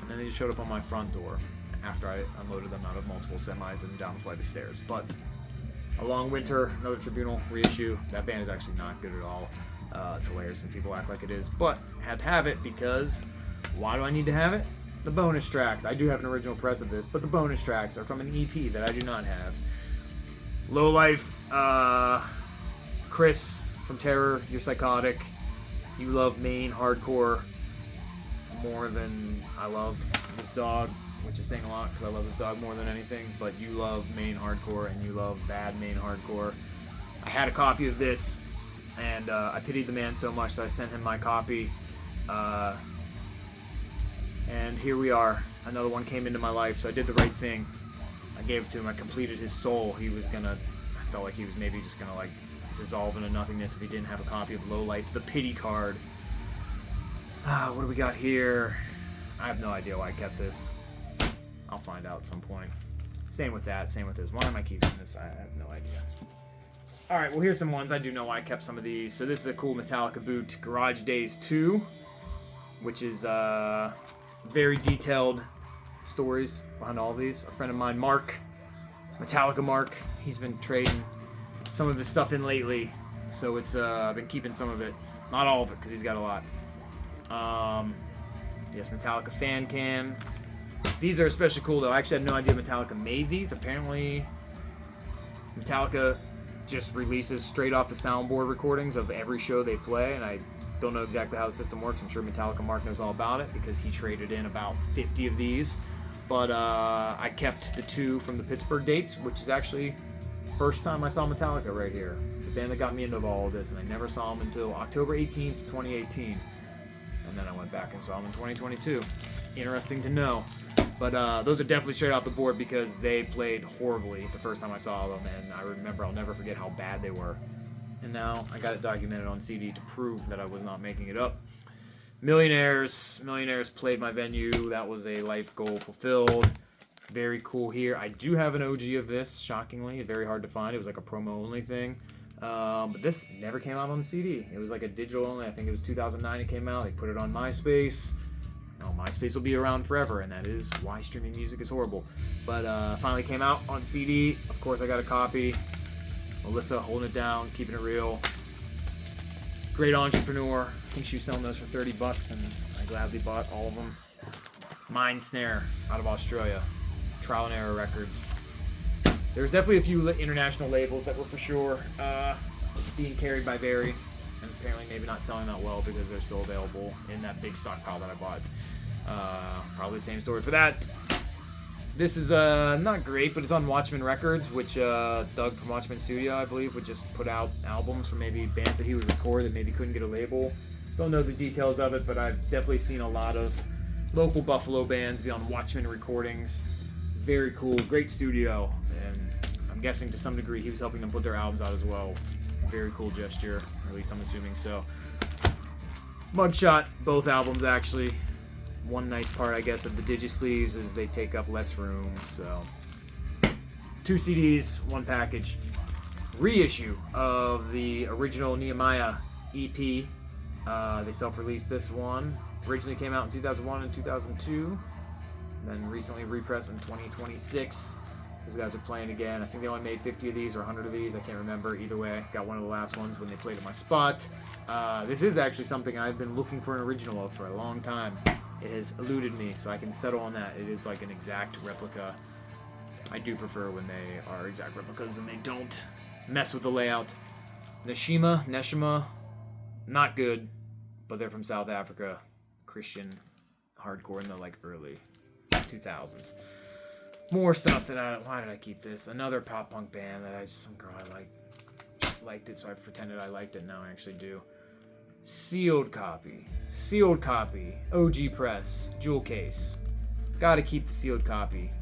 And then they just showed up on my front door after I unloaded them out of multiple semis and down the flight of stairs. But A Long Winter, another Tribunal reissue. That band is actually not good at all. It's hilarious when people act like it is, but had to have it because why do I need to have it? The bonus tracks. I do have an original press of this, but the bonus tracks are from an EP that I do not have. Low Life, Chris from Terror, You're Psychotic. You love Maine hardcore more than I love this dog, which is saying a lot because I love this dog more than anything, but you love Maine hardcore and you love bad Maine hardcore. I had a copy of this, and I pitied the man so much that I sent him my copy. And here we are. Another one came into my life, so I did the right thing. I gave it to him. I completed his soul. I felt like he was maybe just gonna like dissolve into nothingness if he didn't have a copy of Low Life, the pity card. What do we got here? I have no idea why I kept this. I'll find out at some point. Same with that, same with this. Why am I keeping this? I have no idea. Alright, well here's some ones. I do know why I kept some of these. So this is a cool Metallica boot, Garage Days 2, which is very detailed stories behind all of these. A friend of mine, Mark, Metallica Mark, he's been trading some of his stuff in lately, so it's I've been keeping some of it. Not all of it, because he's got a lot. Yes, Metallica fan can. These are especially cool, though. I actually had no idea Metallica made these. Apparently, Metallica just releases straight off the soundboard recordings of every show they play, and I don't know exactly how the system works. I'm sure Metallica Mark knows all about it because he traded in about 50 of these. But I kept the 2 from the Pittsburgh dates, which is actually the first time I saw Metallica right here. It's a band that got me into all of this, and I never saw them until October 18th, 2018. And then I went back and saw them in 2022. Interesting to know. But those are definitely straight off the board because they played horribly the first time I saw them, and I remember, I'll never forget how bad they were. And now I got it documented on CD to prove that I was not making it up. Millionaires played my venue. That was a life goal fulfilled. Very cool here. I do have an OG of this, shockingly. Very hard to find. It was like a promo only thing. But this never came out on the CD. It was like a digital only. I think it was 2009 it came out. They put it on MySpace. No, MySpace will be around forever, and that is why streaming music is horrible. But finally came out on CD. Of course, I got a copy. Melissa holding it down, keeping it real. Great entrepreneur. I think she was selling those for $30, and I gladly bought all of them. Mind Snare out of Australia. Trial and Error Records. There's definitely a few international labels that were for sure being carried by Barry, and apparently maybe not selling that well because they're still available in that big stockpile that I bought. Probably the same story for that. This is not great, but it's on Watchmen Records, which Doug from Watchmen Studio, I believe, would just put out albums for maybe bands that he would record that maybe couldn't get a label. Don't know the details of it, but I've definitely seen a lot of local Buffalo bands be on Watchmen recordings. Very cool, great studio, and I'm guessing to some degree he was helping them put their albums out as well. Very cool gesture, or at least I'm assuming so. Mugshot, both albums actually. One nice part, I guess, of the Digi-Sleeves is they take up less room, so 2 CDs, 1 package. Reissue of the original Nehemiah EP. They self-released this one. Originally came out in 2001 and 2002, then recently repressed in 2026. Those guys are playing again. I think they only made 50 of these or 100 of these. I can't remember. Either way, got one of the last ones when they played at my spot. This is actually something I've been looking for an original of for a long time. It has eluded me, so I can settle on that. It is like an exact replica. I do prefer when they are exact replicas and they don't mess with the layout. Neshima, not good, but they're from South Africa. Christian hardcore in the like early 2000s. More stuff that why did I keep this? Another pop punk band that some girl I liked it, so I pretended I liked it. Now I actually do. Sealed copy, OG press, jewel case. Gotta keep the sealed copy.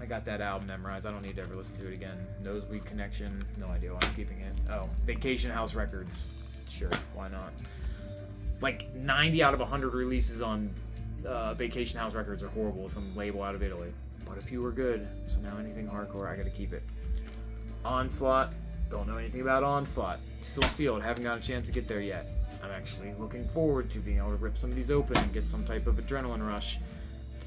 I got that album memorized. I don't need to ever listen to it again. Nosebleed Connection, no idea why I'm keeping it. Oh, Vacation House Records, sure, why not? Like 90 out of 100 releases on Vacation House Records are horrible. Some label out of Italy, but a few were good. So now anything hardcore, I gotta keep it. Onslaught. Don't know anything about Onslaught. Still sealed. Haven't got a chance to get there yet. I'm actually looking forward to being able to rip some of these open and get some type of adrenaline rush.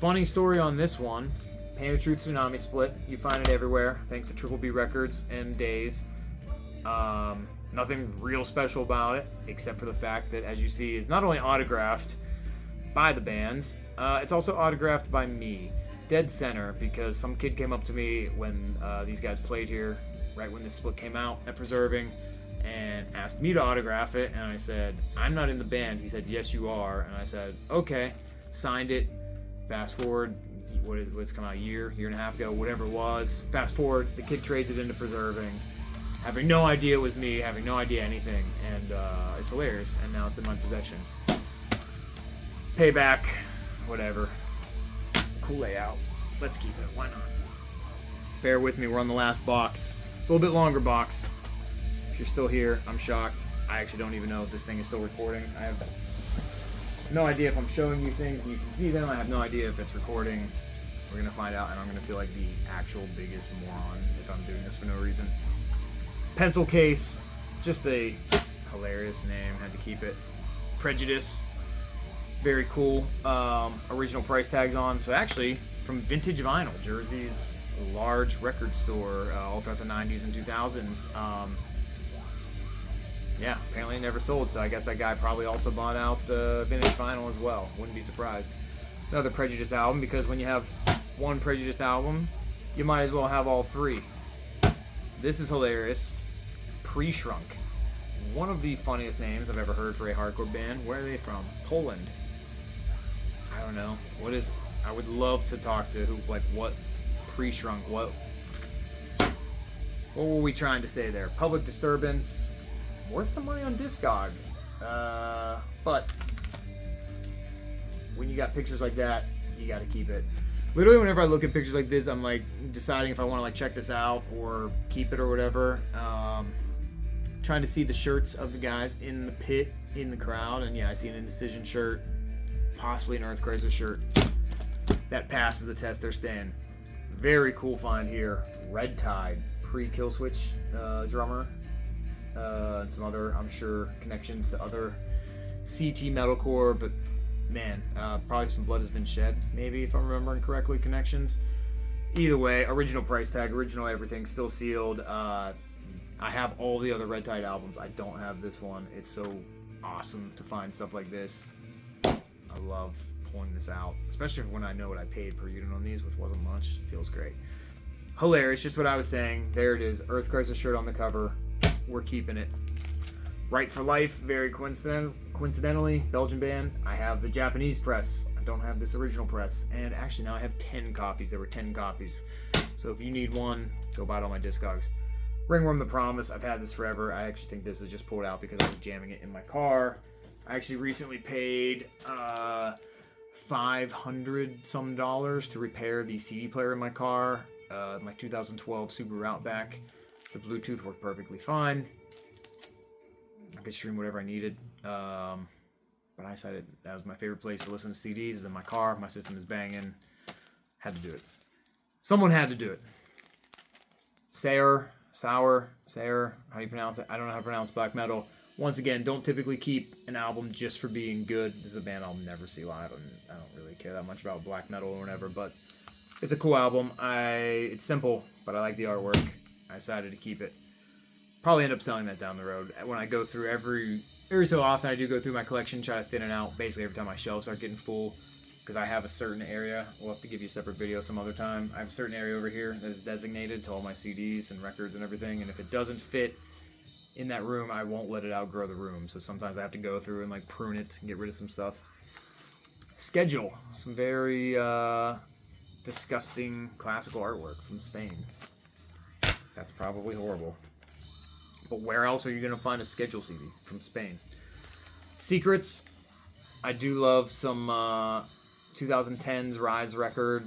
Funny story on this one. Pain of Truth Tsunami split. You find it everywhere, thanks to Triple B Records and Days. Nothing real special about it, except for the fact that, as you see, it's not only autographed by the bands, it's also autographed by me. Dead center, because some kid came up to me when these guys played here, right when this split came out at Preserving, and asked me to autograph it, and I said, I'm not in the band. He said, yes, you are. And I said, okay. Signed it. Fast forward, what's come out, a year and a half ago, whatever it was. Fast forward, the kid trades it into Preserving, having no idea it was me, having no idea anything, and it's hilarious, and now it's in my possession. Payback, whatever. Cool layout. Let's keep it, why not? Bear with me, we're on the last box. A little bit longer box. If you're still here, I'm shocked. I actually don't even know if this thing is still recording. I have no idea if I'm showing you things and you can see them. I have no idea if it's recording. We're gonna find out, and I'm gonna feel like the actual biggest moron if I'm doing this for no reason. Pencil Case, just a hilarious name, had to keep it. Prejudice, very cool. Original price tags on. So actually, from Vintage Vinyl, Jersey's large record store all throughout the 90s and 2000s. Yeah, apparently it never sold, so I guess that guy probably also bought out Vintage Vinyl as well. Wouldn't be surprised. Another Prejudice album, because when you have one Prejudice album, you might as well have all three. This is hilarious. Pre-Shrunk. One of the funniest names I've ever heard for a hardcore band. Where are they from? Poland. I don't know. What is... I would love to talk to who, like, what... Pre-Shrunk, what were we trying to say there? Public Disturbance, worth some money on Discogs, but when you got pictures like that, you got to keep it. Literally, whenever I look at pictures like this, I'm like deciding if I want to like check this out or keep it or whatever. Trying to see the shirts of the guys in the pit, in the crowd, and yeah, I see an Indecision shirt, possibly an Earth Crisis shirt. That passes the test. They're staying. Very cool find here. Red Tide, pre-Killswitch drummer, and some other, I'm sure, connections to other CT metalcore, but man, probably some blood has been shed, maybe, if I'm remembering correctly, connections. Either way, original price tag, original everything, still sealed. I have all the other Red Tide albums. I don't have this one. It's so awesome to find stuff like this. I love pulling this out, especially when I know what I paid per unit on these, which wasn't much. Feels great. Hilarious, just what I was saying. There it is, Earth Crisis shirt on the cover. We're keeping it. Right for Life, very coincidentally, Belgian band. I have the Japanese press. I don't have this original press. And actually now I have 10 copies. There were 10 copies. So if you need one, go buy it on my Discogs. Ringworm the Promise, I've had this forever. I actually think this is just pulled out because I was jamming it in my car. I actually recently paid $500 some to repair the CD player in my car. My 2012 Subaru Outback. The Bluetooth worked perfectly fine. I could stream whatever I needed. But I decided that was my favorite place to listen to CDs is in my car. My system is banging. Had to do it. Someone had to do it. Sayer, how do you pronounce it? I don't know how to pronounce black metal. Once again, don't typically keep an album just for being good. This is a band I'll never see live, and I don't really care that much about black metal or whatever, but it's a cool album. It's simple, but I like the artwork. I decided to keep it. Probably end up selling that down the road. When I go through every so often, I do go through my collection, try to thin it out. Basically, every time my shelves start getting full, because I have a certain area. We'll have to give you a separate video some other time. I have a certain area over here that is designated to all my CDs and records and everything. And if it doesn't fit in that room, I won't let it outgrow the room. So sometimes I have to go through and like prune it and get rid of some stuff. Schedule. Some very disgusting classical artwork from Spain. That's probably horrible. But where else are you going to find a Schedule CD from Spain? Secrets. I do love some 2010s Rise record,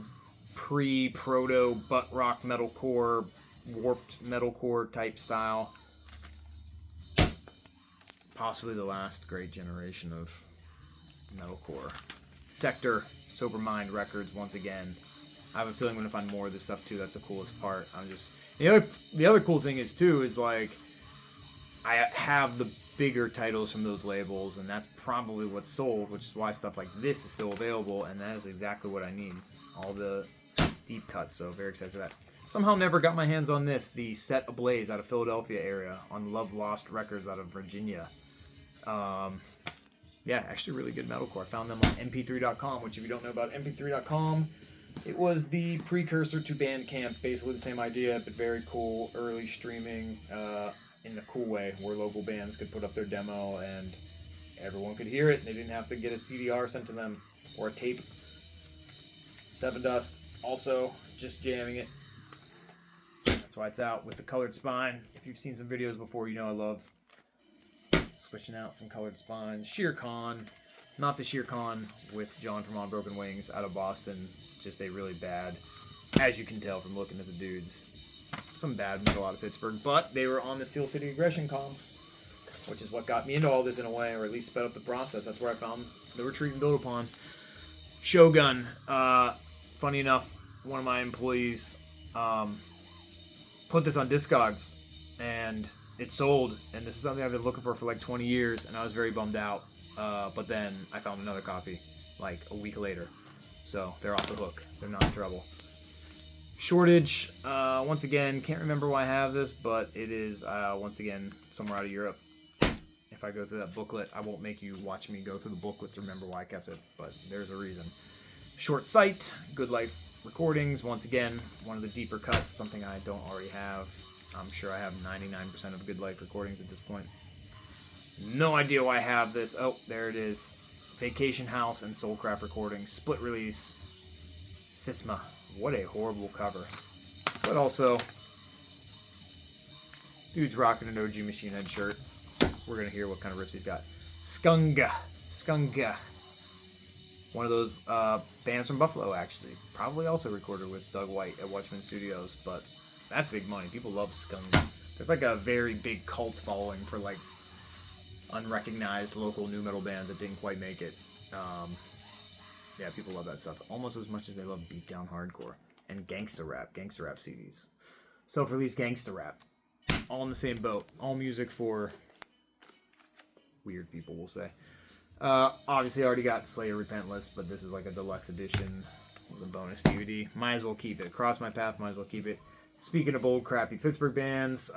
pre-proto butt rock metalcore, warped metalcore type style. Possibly the last great generation of metalcore. Sector, Sober Mind Records, once again. I have a feeling I'm going to find more of this stuff too. That's the coolest part. The other cool thing is too, is like, I have the bigger titles from those labels, and that's probably what's sold, which is why stuff like this is still available, and that is exactly what I need. All the deep cuts, so very excited for that. Somehow never got my hands on this, the Set Ablaze out of Philadelphia area, on Love Lost Records out of Virginia. Yeah, actually really good metalcore. I found them on mp3.com, which if you don't know about mp3.com, it was the precursor to Bandcamp, basically the same idea, but very cool, early streaming, in a cool way, where local bands could put up their demo and everyone could hear it. They didn't have to get a CDR sent to them or a tape. Sevendust, also just jamming it. That's why it's out with the colored spine. If you've seen some videos before, you know I love switching out some colored spines. Shere Khan, not the Shere Khan with John from On Broken Wings out of Boston. Just a really bad, as you can tell from looking at the dudes, some bad metal out of Pittsburgh, but they were on the Steel City Aggression comps, which is what got me into all this in a way, or at least sped up the process. That's where I found the Retreat and Build Upon. Shogun, funny enough, one of my employees put this on Discogs, and it sold, and this is something I've been looking for like 20 years, and I was very bummed out, but then I found another copy like a week later, so they're off the hook. They're not in trouble. Shortage, once again, can't remember why I have this, but it is, once again, somewhere out of Europe. If I go through that booklet, I won't make you watch me go through the booklet to remember why I kept it, but there's a reason. Short Sight, Good Life Recordings, once again, one of the deeper cuts, something I don't already have. I'm sure I have 99% of Good Life Recordings at this point. No idea why I have this. Oh, there it is. Vacation House and Soulcraft Recordings, split release. Sisma. What a horrible cover. But also, dude's rocking an OG Machine Head shirt. We're going to hear what kind of riffs he's got. Skunga. One of those bands from Buffalo, actually. Probably also recorded with Doug White at Watchman Studios, but that's big money. People love Skunga. There's like a very big cult following for like unrecognized local nu metal bands that didn't quite make it. Yeah, people love that stuff almost as much as they love beatdown hardcore and gangsta rap CDs. Self-release gangsta rap. All in the same boat. All music for weird people, we'll say. Obviously, I already got Slayer Repentless, but this is like a deluxe edition with a bonus DVD. Might as well keep it. Cross my path, might as well keep it. Speaking of old, crappy Pittsburgh bands,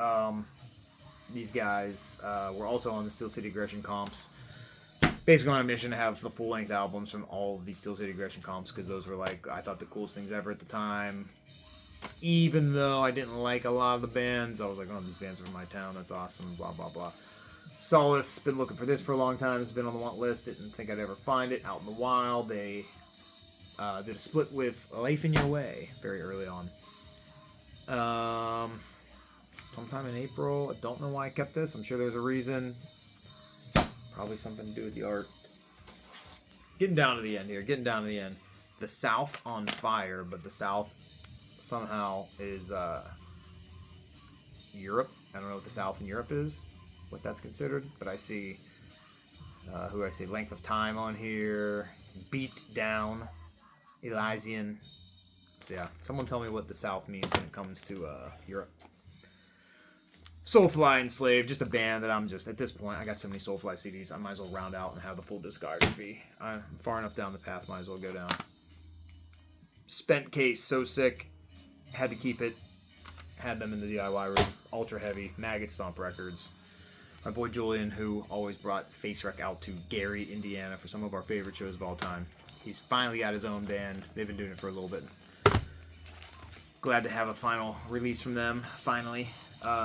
these guys were also on the Steel City Aggression comps. Basically on a mission to have the full-length albums from all of these Steel City Aggression comps, because those were like, I thought, the coolest things ever at the time. Even though I didn't like a lot of the bands, I was like, oh, these bands are from my town, that's awesome, blah, blah, blah. Solace, been looking for this for a long time. It's been on the want list. Didn't think I'd ever find it. Out in the wild, they did a split with Life in Your Way very early on. Sometime in April. I don't know why I kept this. I'm sure there's a reason. Probably something to do with the art. Getting down to the end here. Getting down to the end. The South on fire, but the South somehow is Europe. I don't know what the South in Europe is, what that's considered, but I see who I see Length of Time on here, Beat Down, Elysian. So yeah, someone tell me what the South means when it comes to Europe. Soulfly Enslaved, just a band that I'm just, at this point, I got so many Soulfly CDs, I might as well round out and have the full discography. I'm far enough down the path, might as well go down. Spent Case, so sick, had to keep it, had them in the DIY room, ultra heavy, Maggot Stomp Records. My boy Julian, who always brought Face Wreck out to Gary, Indiana for some of our favorite shows of all time. He's finally got his own band. They've been doing it for a little bit. Glad to have a final release from them, finally.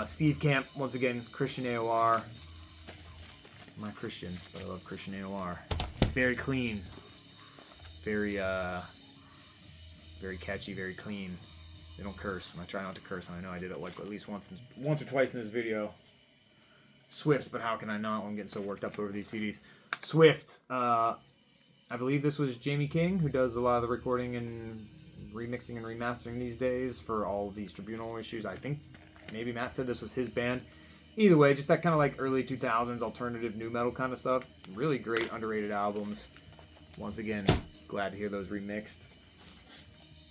Steve Camp, once again, Christian AOR. I'm not Christian, but I love Christian AOR. It's very clean. Very catchy, very clean. They don't curse, and I try not to curse, and I know I did it like at least once or twice in this video. Swift, but how can I not when I'm getting so worked up over these CDs? Swift, I believe this was Jamie King, who does a lot of the recording and remixing and remastering these days for all of these Tribunal issues. I think maybe Matt said this was his band. Either way, just that kind of like early 2000s alternative new metal kind of stuff. Really great underrated albums. Once again, glad to hear those remixed.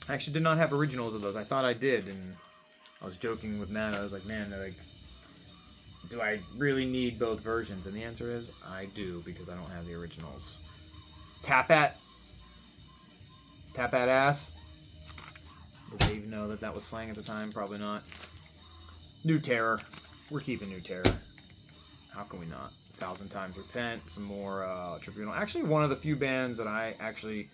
I actually did not have originals of those. I thought I did, and I was joking with Matt. I was like, man, like, do I really need both versions? And the answer is, I do, because I don't have the originals. Tap at ass. Did they even know that that was slang at the time? Probably not. New Terror. We're keeping New Terror. How can we not? 1,000 Times Repent. Some more Tribunal. Actually, one of the few bands that I actually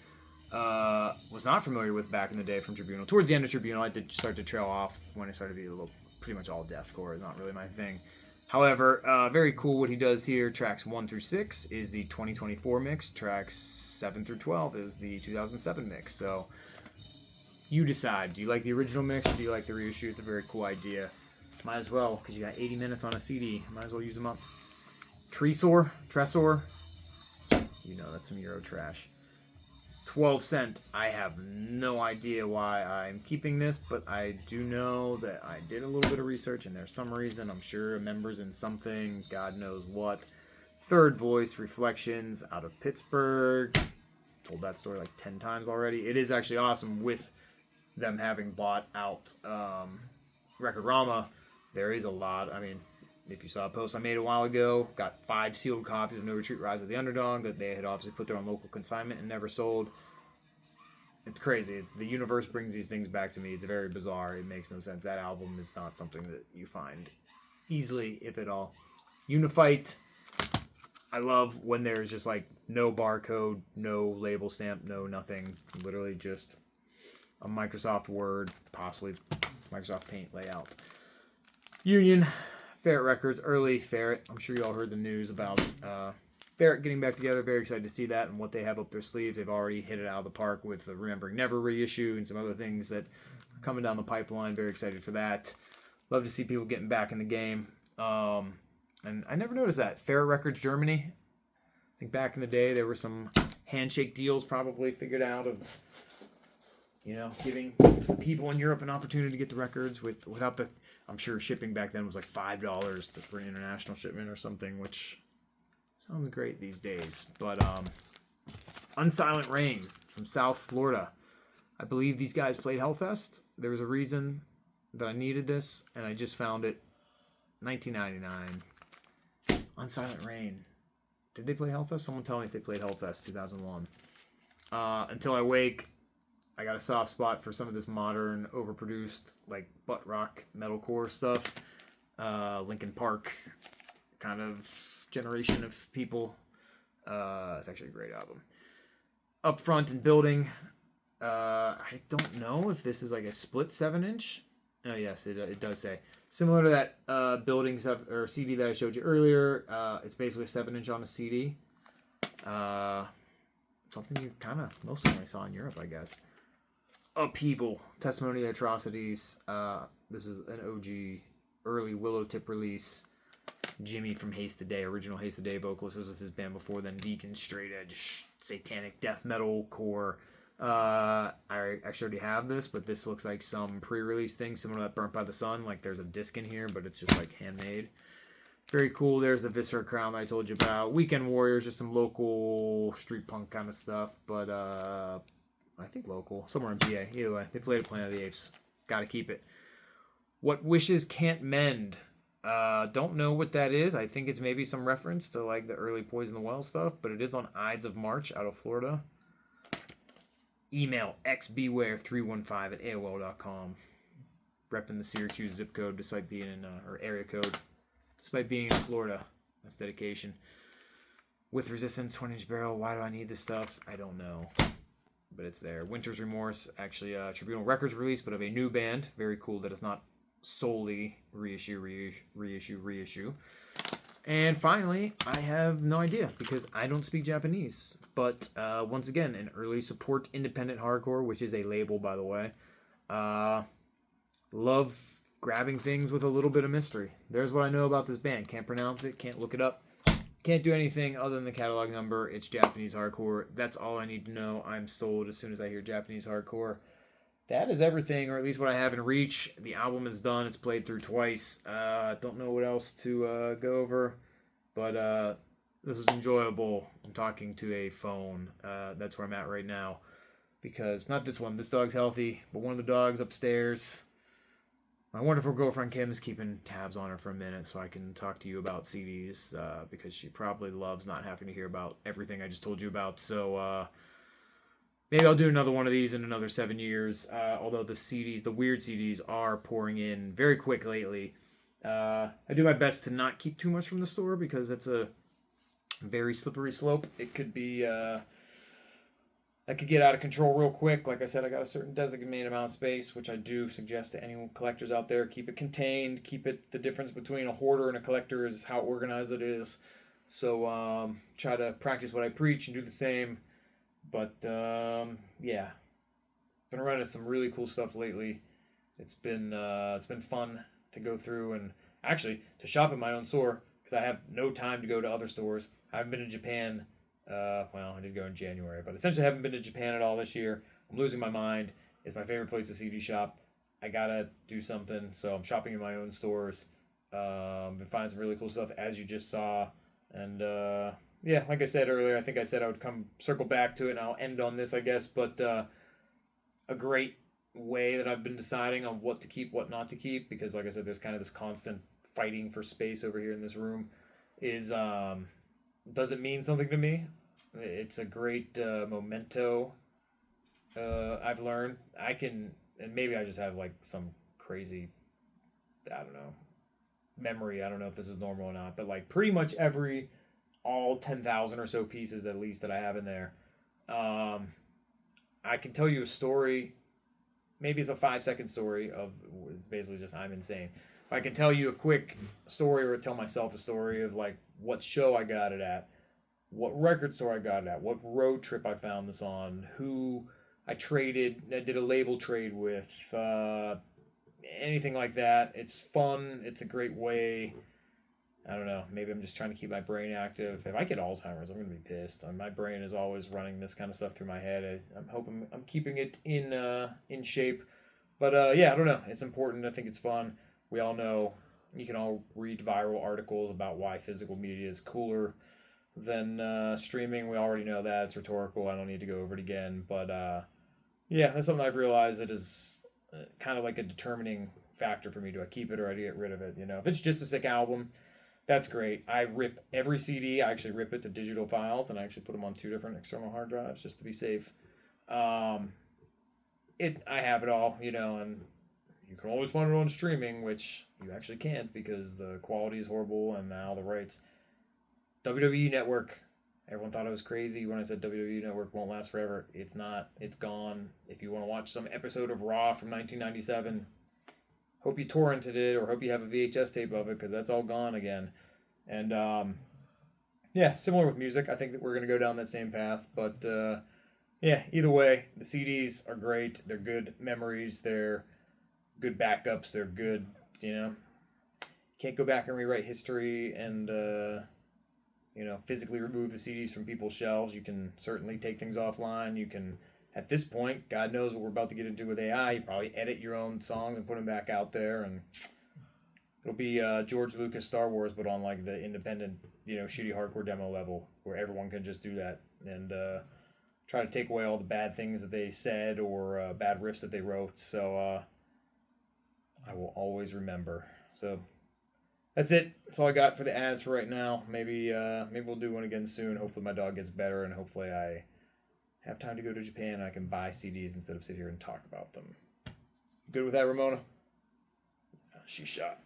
was not familiar with back in the day from Tribunal. Towards the end of Tribunal, I did start to trail off when I started to be a little, pretty much all deathcore. It's not really my thing. However, very cool what he does here. Tracks 1 through 6 is the 2024 mix. Tracks 7 through 12 is the 2007 mix. So you decide. Do you like the original mix or do you like the reissue? It's a very cool idea. Might as well, because you got 80 minutes on a CD. Might as well use them up. Tresor. You know, that's some Euro trash. 12 Cent. I have no idea why I'm keeping this, but I do know that I did a little bit of research, and there's some reason. I'm sure a member's in something. God knows what. Third Voice, Reflections, out of Pittsburgh. Told that story like 10 times already. It is actually awesome with them having bought out Record-Rama. There is a lot. I mean, if you saw a post I made a while ago, got 5 sealed copies of No Retreat, Rise of the Underdog that they had obviously put there on local consignment and never sold. It's crazy. The universe brings these things back to me. It's very bizarre. It makes no sense. That album is not something that you find easily, if at all. Unifite. I love when there's just like no barcode, no label stamp, no nothing. Literally just a Microsoft Word, possibly Microsoft Paint layout. Union. Ferret Records, early Ferret. I'm sure you all heard the news about Ferret getting back together. Very excited to see that and what they have up their sleeves. They've already hit it out of the park with the Remembering Never reissue and some other things that are coming down the pipeline. Very excited for that. Love to see people getting back in the game. And I never noticed that. Ferret Records Germany. I think back in the day there were some handshake deals probably figured out of, you know, giving people in Europe an opportunity to get the records without the, I'm sure shipping back then was like $5 for an international shipment or something, which sounds great these days. But Unsilent Rain from South Florida. I believe these guys played Hellfest. There was a reason that I needed this, and I just found it. 1999. Unsilent Rain. Did they play Hellfest? Someone tell me if they played Hellfest 2001. Until I Wake. I got a soft spot for some of this modern, overproduced, like butt rock, metalcore stuff. Linkin Park kind of generation of people. It's actually a great album. Up Front and Building. I don't know if this is like a split 7-inch. Oh yes, it does say similar to that building stuff or CD that I showed you earlier. It's basically a 7-inch on a CD. Something you kind of most only saw in Europe, I guess. Upheaval, Testimony of Atrocities. This is an OG early Willow Tip release. Jimmy from Haste the Day, original Haste the Day vocalist. This was his band before then. Deacon, straight edge, satanic death metal core. I actually already have this, but this looks like some pre-release thing similar to that Burnt by the Sun. Like there's a disc in here, but it's just like handmade. Very cool. There's the Viscera Crown that I told you about. Weekend Warriors, just some local street punk kind of stuff, but I think local, somewhere in PA. Either way, they played at Planet of the Apes. Gotta keep it. What Wishes Can't Mend. Don't know what that is. I think it's maybe some reference to like the early Poison the Well stuff, but it is on Ides of March out of Florida. Email xbeware315@aol.com. Repping the Syracuse zip code despite being in, or area code, despite being in Florida. That's dedication. With Resistance, 20-inch barrel. Why do I need this stuff? I don't know. But it's there. Winter's Remorse, actually a Tribunal Records release, but of a new band. Very cool that it's not solely reissue. And finally, I have no idea because I don't speak Japanese. But once again, an early support independent hardcore, which is a label, by the way. Love grabbing things with a little bit of mystery. There's what I know about this band. Can't pronounce it, can't look it up. Can't do anything other than the catalog number. It's Japanese hardcore. That's all I need to know. I'm sold as soon as I hear Japanese hardcore. That is everything, or at least what I have in reach. The album is done. It's played through twice. Don't know what else to go over, but this was enjoyable. I'm talking to a phone. That's where I'm at right now. Because, not this one. This dog's healthy, but one of the dogs upstairs, my wonderful girlfriend Kim is keeping tabs on her for a minute so I can talk to you about CDs because she probably loves not having to hear about everything I just told you about. So maybe I'll do another one of these in another 7 years. Although the weird CDs are pouring in very quick lately. I do my best to not keep too much from the store because that's a very slippery slope. It could be... that could get out of control real quick. Like I said, I got a certain designated amount of space, which I do suggest to any collectors out there. Keep it contained. Keep it. The difference between a hoarder and a collector is how organized it is. So try to practice what I preach and do the same. But yeah, been running some really cool stuff lately. It's been fun to go through and actually to shop at my own store because I have no time to go to other stores. I haven't been to Japan. Well, I did go in January, but essentially I haven't been to Japan at all this year. I'm losing my mind. It's my favorite place to CD shop. I gotta do something, so I'm shopping in my own stores. Been finding some really cool stuff, as you just saw. And yeah, like I said earlier, I think I said I would come circle back to it, and I'll end on this, I guess. But a great way that I've been deciding on what to keep, what not to keep, because like I said, there's kind of this constant fighting for space over here in this room, is... does it mean something to me? It's a great memento. I've learned I can, and maybe I just have like some crazy, I don't know, memory. I don't know if this is normal or not, but like pretty much all 10,000 or so pieces at least that I have in there. I can tell you a story. Maybe it's a 5-second story of it's basically just I'm insane. I can tell you a quick story or tell myself a story of like what show I got it at, what record store I got it at, what road trip I found this on, who I did a label trade with, anything like that. It's fun. It's a great way. I don't know. Maybe I'm just trying to keep my brain active. If I get Alzheimer's, I'm going to be pissed. My brain is always running this kind of stuff through my head. I'm hoping I'm keeping it in shape. But yeah, I don't know. It's important. I think it's fun. We all know, you can all read viral articles about why physical media is cooler than streaming. We already know that. It's rhetorical. I don't need to go over it again. But yeah, that's something I've realized that is kind of like a determining factor for me. Do I keep it or do I get rid of it? You know, if it's just a sick album, that's great. I rip every CD. I actually rip it to digital files, and I actually put them on 2 different external hard drives just to be safe. I have it all, you know, and you can always find it on streaming, which you actually can't because the quality is horrible and now the rights. WWE Network. Everyone thought I was crazy when I said WWE Network won't last forever. It's not. It's gone. If you want to watch some episode of Raw from 1997, hope you torrented it or hope you have a VHS tape of it because that's all gone again. And yeah, similar with music. I think that we're going to go down that same path. But yeah, either way, the CDs are great. They're good memories. They're good backups. They're good, can't go back and rewrite history and, physically remove the CDs from people's shelves. You can certainly take things offline. You can, at this point, God knows what we're about to get into with AI. You probably edit your own songs and put them back out there. And it'll be George Lucas Star Wars, but on like the independent, shitty hardcore demo level where everyone can just do that and try to take away all the bad things that they said or bad riffs that they wrote. So I will always remember. So that's it. That's all I got for the ads for right now. Maybe we'll do one again soon. Hopefully my dog gets better and hopefully I have time to go to Japan and I can buy CDs instead of sit here and talk about them. Good with that, Ramona? She's shot.